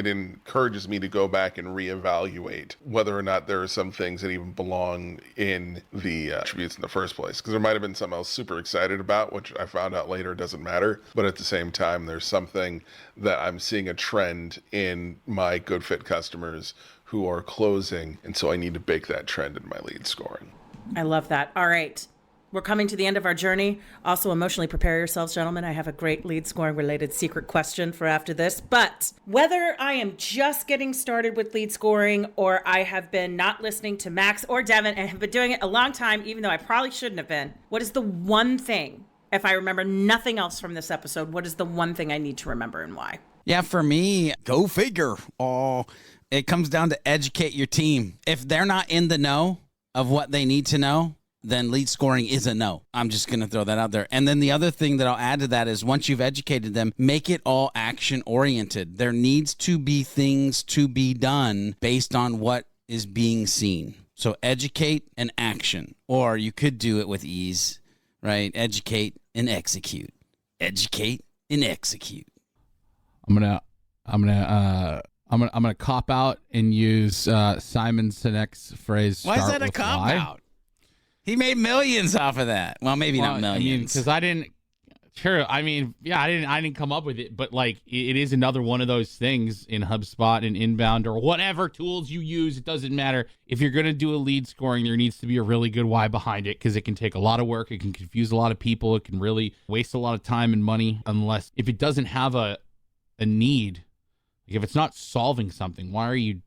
Speaker 4: encourages me to go back and reevaluate whether or not there are some things that even belong in the attributes in the first place. Because there might have been something else super excited about, which I found out later doesn't matter. But at the same time, there's something that I'm seeing a trend in my good fit customers who are closing. And so I need to bake that trend into my lead scoring.
Speaker 2: I love that. All right. We're coming to the end of our journey. Also, emotionally prepare yourselves, gentlemen. I have a great lead scoring related secret question for after this. But whether I am just getting started with lead scoring or I have been not listening to Max or Devin and have been doing it a long time, even though I probably shouldn't have been, what is the one thing, if I remember nothing else from this episode, what is the one thing I need to remember and why?
Speaker 3: Yeah, for me, go figure. It comes down to educate your team. If they're not in the know of what they need to know, then lead scoring is a no. I'm just going to throw that out there. And then the other thing that I'll add to that is once you've educated them, make it all action oriented. There needs to be things to be done based on what is being seen. So educate and action, or you could do it with ease, right? Educate and execute. Educate and execute.
Speaker 5: I'm gonna cop out and use Simon Sinek's phrase.
Speaker 3: Why is that a cop out? He made millions off of that. Well, maybe not millions.
Speaker 5: Because I didn't. Sure. I didn't come up with it, but like it is another one of those things in HubSpot and Inbound or whatever tools you use. It doesn't matter. If you're going to do a lead scoring, there needs to be a really good why behind it, because it can take a lot of work. It can confuse a lot of people. It can really waste a lot of time and money if it doesn't have a need. Like if it's not solving something, why are you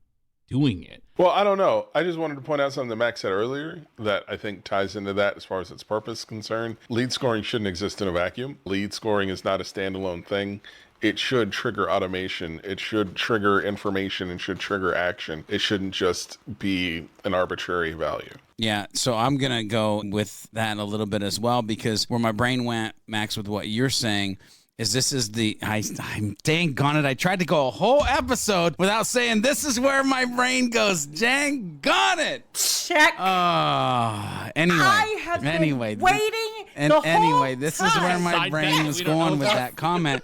Speaker 5: doing it?
Speaker 4: Well, I don't know. I just wanted to point out something that Max said earlier that I think ties into that as far as its purpose is concerned. Lead scoring shouldn't exist in a vacuum. Lead scoring is not a standalone thing. It should trigger automation. It should trigger information and should trigger action. It shouldn't just be an arbitrary value.
Speaker 3: Yeah, so I'm going to go with that a little bit as well, because where my brain went, Max, with what you're saying, I'm dang gone it. I tried to go a whole episode without saying this is where my brain goes. Dang gone it.
Speaker 2: check.
Speaker 3: Anyway.
Speaker 2: I have been waiting
Speaker 3: And
Speaker 2: the whole
Speaker 3: anyway, this is where
Speaker 2: time.
Speaker 3: my
Speaker 5: Side
Speaker 3: brain
Speaker 5: bet,
Speaker 3: was
Speaker 5: we don't know
Speaker 3: going with
Speaker 5: that.
Speaker 3: that comment.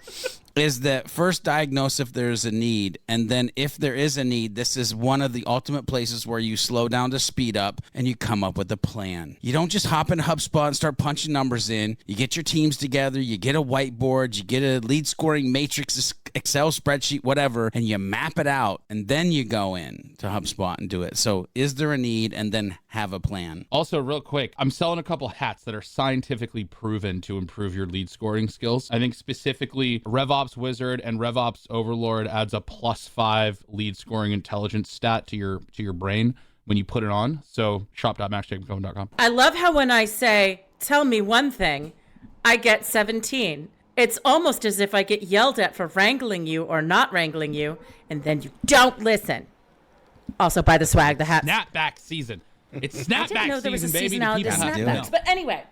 Speaker 3: Is that first diagnose if there's a need, and then if there is a need, this is one of the ultimate places where you slow down to speed up and you come up with a plan. You don't just hop into HubSpot and start punching numbers in. You get your teams together, you get a whiteboard, you get a lead scoring matrix, Excel spreadsheet, whatever, and you map it out, and then you go in to HubSpot and do it. So is there a need, and then have a plan.
Speaker 5: Also, real quick, I'm selling a couple hats that are scientifically proven to improve your lead scoring skills. I think specifically RevOps Wizard and RevOps Overlord adds a +5 lead scoring intelligence stat to your brain when you put it on. So shop.maxjacobcohen.com.
Speaker 2: I love how when I say, tell me one thing, I get 17. It's almost as if I get yelled at for wrangling you or not wrangling you, and then you don't listen. Also, buy the swag, the hats.
Speaker 5: Snapback season. It's
Speaker 2: I didn't know
Speaker 5: snapback
Speaker 2: there was a
Speaker 5: season, baby.
Speaker 2: seasonality
Speaker 5: The
Speaker 2: to
Speaker 5: people have to
Speaker 2: snapbacks.
Speaker 5: know.
Speaker 2: But anyway,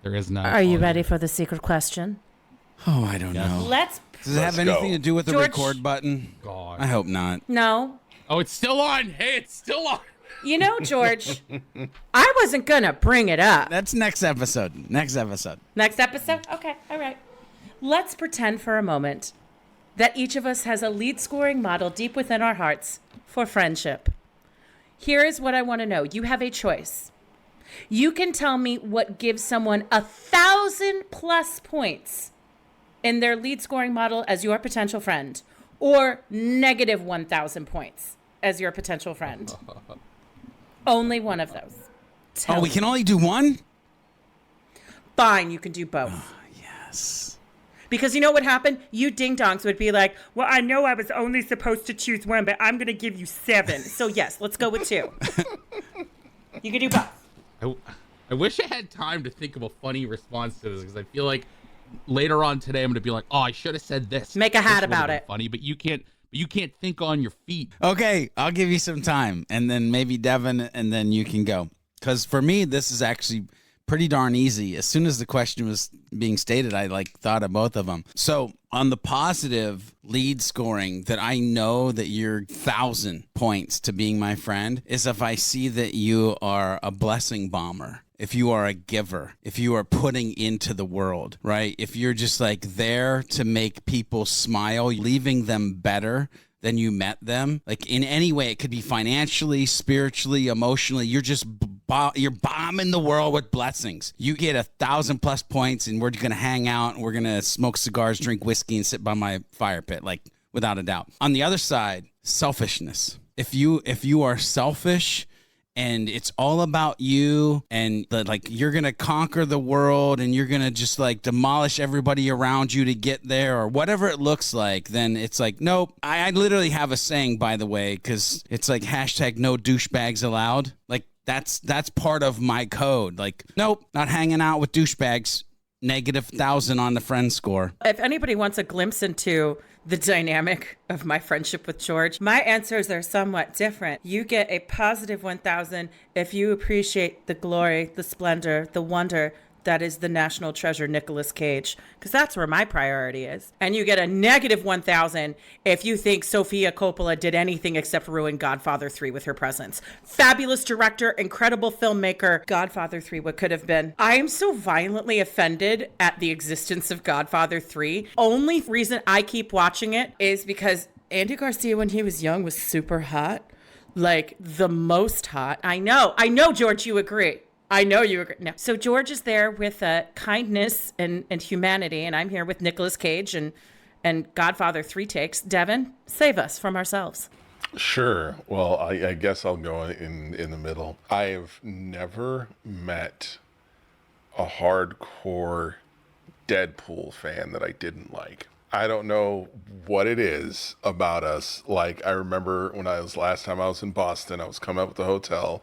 Speaker 5: There is not.
Speaker 2: are you ready for the secret question?
Speaker 3: Oh, I don't know.
Speaker 2: Let's.
Speaker 3: Does it have
Speaker 4: Let's
Speaker 3: anything
Speaker 4: go.
Speaker 3: to do with the
Speaker 2: George-
Speaker 3: record button?
Speaker 5: God.
Speaker 3: I hope not.
Speaker 2: No.
Speaker 5: Oh, it's still on. Hey, it's still on.
Speaker 2: You know, George, I wasn't going to bring it up.
Speaker 3: That's next episode. Next episode.
Speaker 2: Next episode? Okay, all right. Let's pretend for a moment that each of us has a lead scoring model deep within our hearts for friendship. Here is what I want to know. You have a choice. You can tell me what gives someone 1,000+ points in their lead scoring model as your potential friend, or negative 1,000 points as your potential friend. Only one of those. Tell
Speaker 3: Oh, we
Speaker 2: me.
Speaker 3: can only do one?
Speaker 2: Fine, you can do both.
Speaker 3: Yes.
Speaker 2: Because you know what happened? You ding-dongs would be like, well, I know I was only supposed to choose one, but I'm going to give you 7. So yes, let's go with 2. You can do both.
Speaker 5: I wish I had time to think of a funny response to this, because I feel like later on today I'm going to be like, oh, I should have said this.
Speaker 2: Make a hat
Speaker 5: This would've
Speaker 2: about
Speaker 5: been
Speaker 2: it.
Speaker 5: Funny, but you can't think on your feet.
Speaker 3: Okay, I'll give you some time, and then maybe Devin, and then you can go. Because for me, this is actually pretty darn easy. As soon as the question was being stated, I thought of both of them. So on the positive lead scoring that I know that you're 1,000 points to being my friend is if I see that you are a blessing bomber. If you are a giver, if you are putting into the world, right? If you're just there to make people smile, leaving them better than you met them, in any way, it could be financially, spiritually, emotionally, you're just you're bombing the world with blessings. You get 1,000+ points, and we're gonna hang out, and we're gonna smoke cigars, drink whiskey, and sit by my fire pit, without a doubt. On the other side, selfishness. If you are selfish and it's all about you, and you're gonna conquer the world, and you're gonna just demolish everybody around you to get there, or whatever it looks like, then it's nope. I literally have a saying, by the way, because it's hashtag no douchebags allowed. That's part of my code. Nope, not hanging out with douchebags. -1,000 on the friend score.
Speaker 2: If anybody wants a glimpse into the dynamic of my friendship with George, my answers are somewhat different. You get a positive 1,000 if you appreciate the glory, the splendor, the wonder that is the national treasure, Nicolas Cage, because that's where my priority is. And you get a negative 1,000 if you think Sofia Coppola did anything except ruin Godfather 3 with her presence. Fabulous director, incredible filmmaker, Godfather 3, what could have been. I am so violently offended at the existence of Godfather 3. Only reason I keep watching it is because Andy Garcia, when he was young, was super hot. The most hot. I know, George, you agree. I know you agree. No. So George is there with kindness and humanity, and I'm here with Nicolas Cage and Godfather 3 takes. Devin, save us from ourselves.
Speaker 4: Sure. Well, I guess I'll go in the middle. I've never met a hardcore Deadpool fan that I didn't like. I don't know what it is about us. I remember when last time I was in Boston, I was coming up with the hotel,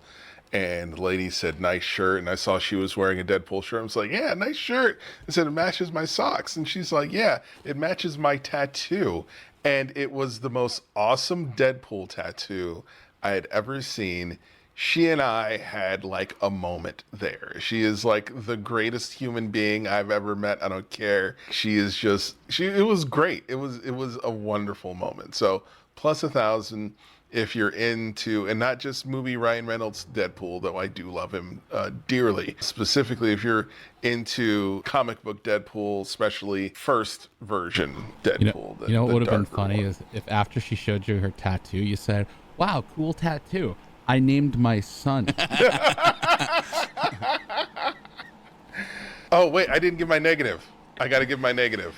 Speaker 4: and the lady said, nice shirt. And I saw she was wearing a Deadpool shirt. I was like, yeah, nice shirt. I said, it matches my socks. And she's like, yeah, it matches my tattoo. And it was the most awesome Deadpool tattoo I had ever seen. She and I had a moment there. She is the greatest human being I've ever met. I don't care. She is just, it was great. It was a wonderful moment. So +1,000. if you're into, and not just movie Ryan Reynolds Deadpool, though I do love him dearly, specifically if you're into comic book Deadpool, especially first version Deadpool.
Speaker 5: You know what would have been
Speaker 4: darker
Speaker 5: funny
Speaker 4: one.
Speaker 5: is if after she showed you her tattoo, you said, wow, cool tattoo. I named my son.
Speaker 4: Oh, wait, I didn't give my negative. I got to give my negative.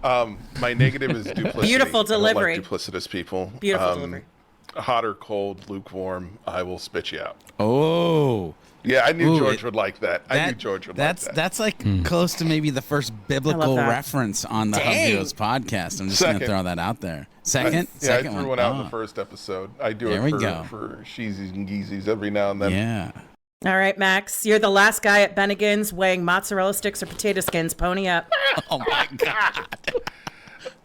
Speaker 4: My negative is duplicity.
Speaker 2: Beautiful delivery.
Speaker 4: I don't like duplicitous people.
Speaker 2: Beautiful delivery.
Speaker 4: Hot or cold, lukewarm, I will spit you out.
Speaker 3: Oh.
Speaker 4: Yeah, I knew
Speaker 3: Ooh,
Speaker 4: George would like that. I knew George would like that.
Speaker 3: That's like close to maybe the first biblical
Speaker 2: that.
Speaker 3: reference on the Hub
Speaker 2: Dang.
Speaker 3: Heroes podcast. I'm just going to
Speaker 4: Second.
Speaker 3: throw that out there. Second?
Speaker 4: Yeah,
Speaker 3: Second
Speaker 4: I threw one out in
Speaker 3: Oh.
Speaker 4: the first episode. I do
Speaker 3: There we
Speaker 4: it
Speaker 3: go.
Speaker 4: for sheezies and geezies every now and then.
Speaker 3: Yeah.
Speaker 2: All right, Max, you're the last guy at Bennigan's weighing mozzarella sticks or potato skins. Pony up.
Speaker 3: Oh my God.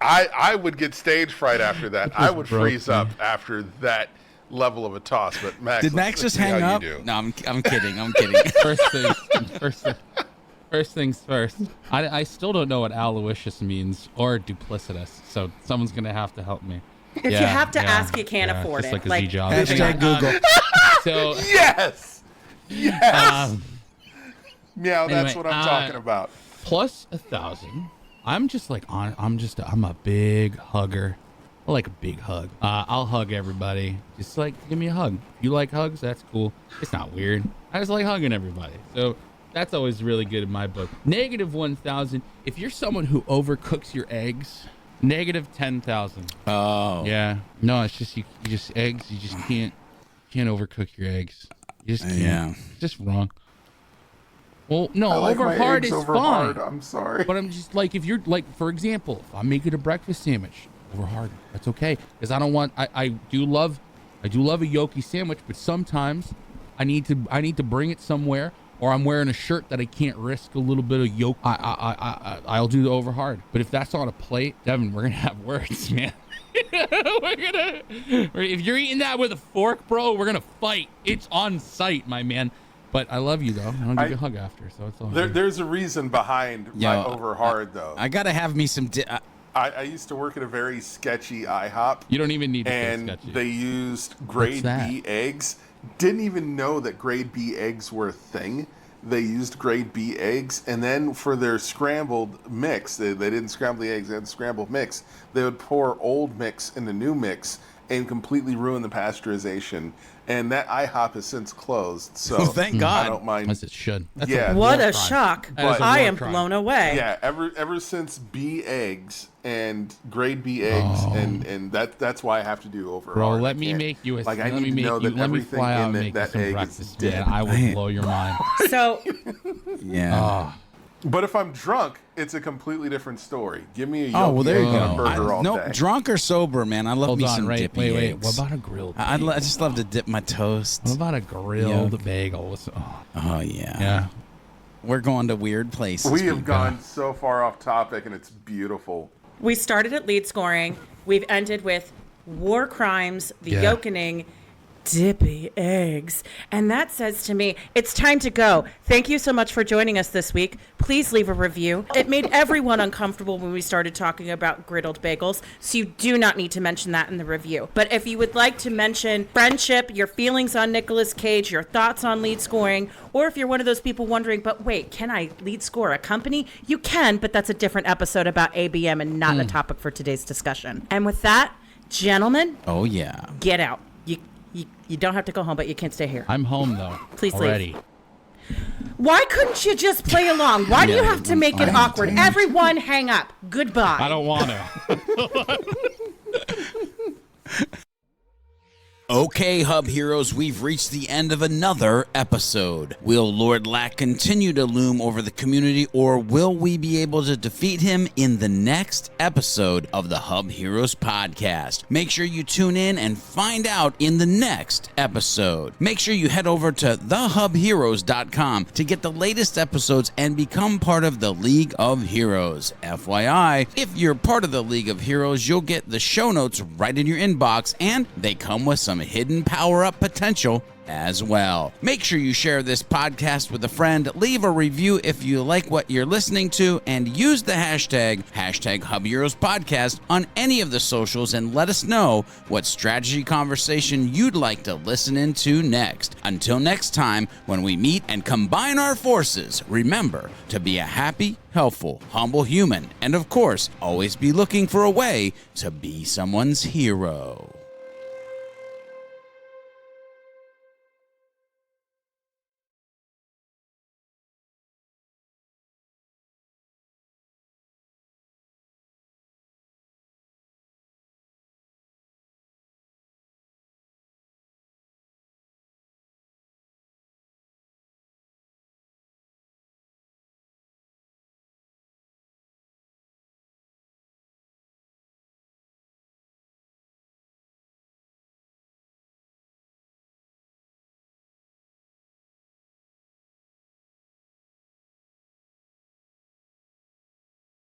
Speaker 4: I would get stage fright after that. I would
Speaker 5: broke
Speaker 4: freeze
Speaker 5: me.
Speaker 4: up after that level of a toss. But Max,
Speaker 3: Did
Speaker 4: let's
Speaker 3: Max just
Speaker 4: see
Speaker 3: hang
Speaker 4: how
Speaker 3: up?
Speaker 4: you do.
Speaker 3: No, I'm kidding. I'm kidding.
Speaker 5: First things first. I still don't know what Aloysius means or duplicitous, so someone's gonna have to help me.
Speaker 2: If you have to ask, you can't afford
Speaker 5: just
Speaker 2: it.
Speaker 5: Like a Z-job.
Speaker 3: Hashtag Google.
Speaker 5: So
Speaker 4: Yes. Yes. Meow. That's
Speaker 5: anyway,
Speaker 4: what I'm talking about.
Speaker 5: plus 1,000. I'm just like I'm a big hugger. I like a big hug. I'll hug everybody. Just like give me a hug. If you like hugs, that's cool. It's not weird. I just like hugging everybody. So that's always really good in my book. Negative 1,000. If you're someone who overcooks your eggs, negative 10,000.
Speaker 3: Oh.
Speaker 5: Yeah. No, it's just you just eggs. You just can't overcook your eggs. You just can't.
Speaker 3: Yeah.
Speaker 5: It's just wrong. Well, no,
Speaker 4: I like
Speaker 5: over
Speaker 4: my
Speaker 5: hard
Speaker 4: eggs
Speaker 5: is
Speaker 4: over
Speaker 5: fine.
Speaker 4: hard. I'm sorry.
Speaker 5: But I'm just like, if you're like, for example, if I'm making a breakfast sandwich over hard, that's okay. Because I don't want, I do love a yolky sandwich, but sometimes I need to bring it somewhere, or I'm wearing a shirt that I can't risk a little bit of yolk. I'll do the over hard. But if that's on a plate, Devin, we're gonna have words, man. If you're eating that with a fork, bro, we're gonna fight. It's on site, my man. But I love you though. I'll give you a hug after, so it's all good.
Speaker 4: There's a reason behind my over hard though.
Speaker 3: I gotta have me some.
Speaker 4: I used to work at a very sketchy IHOP.
Speaker 5: You don't even need to feel
Speaker 4: And
Speaker 5: sketchy.
Speaker 4: they used grade
Speaker 5: that?
Speaker 4: B eggs. Didn't even know that grade B eggs were a thing. They used grade B eggs, and then for their scrambled mix, they didn't scramble the eggs, they had scrambled mix. They would pour old mix in the new mix and completely ruin the pasteurization. And that IHOP has since closed, so
Speaker 3: Oh, thank God.
Speaker 4: I don't mind.
Speaker 5: As it should. That's
Speaker 4: Yeah.
Speaker 2: What
Speaker 5: war
Speaker 2: a
Speaker 5: crime.
Speaker 2: shock.
Speaker 5: That is a
Speaker 2: I
Speaker 5: war
Speaker 2: am
Speaker 5: crime.
Speaker 2: blown away.
Speaker 4: Yeah, ever since B eggs and grade B eggs, and that's why I have to do over.
Speaker 5: Bro,
Speaker 4: hard.
Speaker 5: let
Speaker 4: I
Speaker 5: me
Speaker 4: can't-
Speaker 5: make you a
Speaker 4: like I
Speaker 5: let
Speaker 4: need
Speaker 5: me
Speaker 4: to
Speaker 5: make
Speaker 4: know
Speaker 5: you
Speaker 4: that
Speaker 5: let me
Speaker 4: everything
Speaker 5: fly out
Speaker 4: in
Speaker 5: and make you
Speaker 4: that
Speaker 5: some
Speaker 4: egg is
Speaker 5: breakfast,
Speaker 4: dead.
Speaker 5: man. I will blow your mind.
Speaker 2: So
Speaker 3: Yeah.
Speaker 4: But if I'm drunk, it's a completely different story. Give me a
Speaker 3: Oh, well, there you
Speaker 4: yolk egg and
Speaker 3: go.
Speaker 4: a burger all
Speaker 3: No,
Speaker 4: day.
Speaker 3: drunk or sober, man. I love
Speaker 5: Hold
Speaker 3: me
Speaker 5: on,
Speaker 3: some
Speaker 5: wait,
Speaker 3: dippy
Speaker 5: wait.
Speaker 3: eggs.
Speaker 5: What about a grilled?
Speaker 3: I
Speaker 5: bagel?
Speaker 3: just love to dip my toast.
Speaker 5: What about a grilled
Speaker 3: Yolk.
Speaker 5: bagel?
Speaker 3: Oh yeah.
Speaker 5: Yeah.
Speaker 3: We're going to weird places.
Speaker 4: We have
Speaker 3: people.
Speaker 4: gone so far off topic, and it's beautiful.
Speaker 2: we started at lead scoring. We've ended with war crimes, the
Speaker 5: Yeah.
Speaker 2: yokening, dippy eggs. And that says to me, it's time to go. Thank you so much for joining us this week. Please leave a review. It made everyone uncomfortable when we started talking about griddled bagels, so you do not need to mention that in the review. But if you would like to mention friendship, your feelings on Nicolas Cage, your thoughts on lead scoring, or if you're one of those people wondering, but wait, can I lead score a company? You can, but that's a different episode about ABM and not a topic for today's discussion. And with that, gentlemen,
Speaker 3: Oh yeah.
Speaker 2: get out. You don't have to go home, but you can't stay here.
Speaker 5: I'm home though.
Speaker 2: Please leave.
Speaker 5: already.
Speaker 2: Why couldn't you just play along? Why do you
Speaker 3: Yeah,
Speaker 2: have to make it
Speaker 3: I'm
Speaker 2: awkward?
Speaker 3: tired.
Speaker 2: Everyone hang up. Goodbye.
Speaker 5: I don't want to.
Speaker 3: Okay, Hub Heroes, we've reached the end of another episode. Will Lord Lack continue to loom over the community, or will we be able to defeat him in the next episode of the Hub Heroes podcast? Make sure you tune in and find out in the next episode. Make sure you head over to thehubheroes.com to get the latest episodes and become part of the League of Heroes. FYI, if you're part of the League of Heroes, you'll get the show notes right in your inbox, and they come with some some hidden power-up potential as well. Make sure you share this podcast with a friend, leave a review if you like what you're listening to, and use the hashtag HubHeores Podcast on any of the socials and let us know what strategy conversation you'd like to listen into next. Until next time, when we meet and combine our forces, remember to be a happy, helpful, humble human, and of course, always be looking for a way to be someone's hero.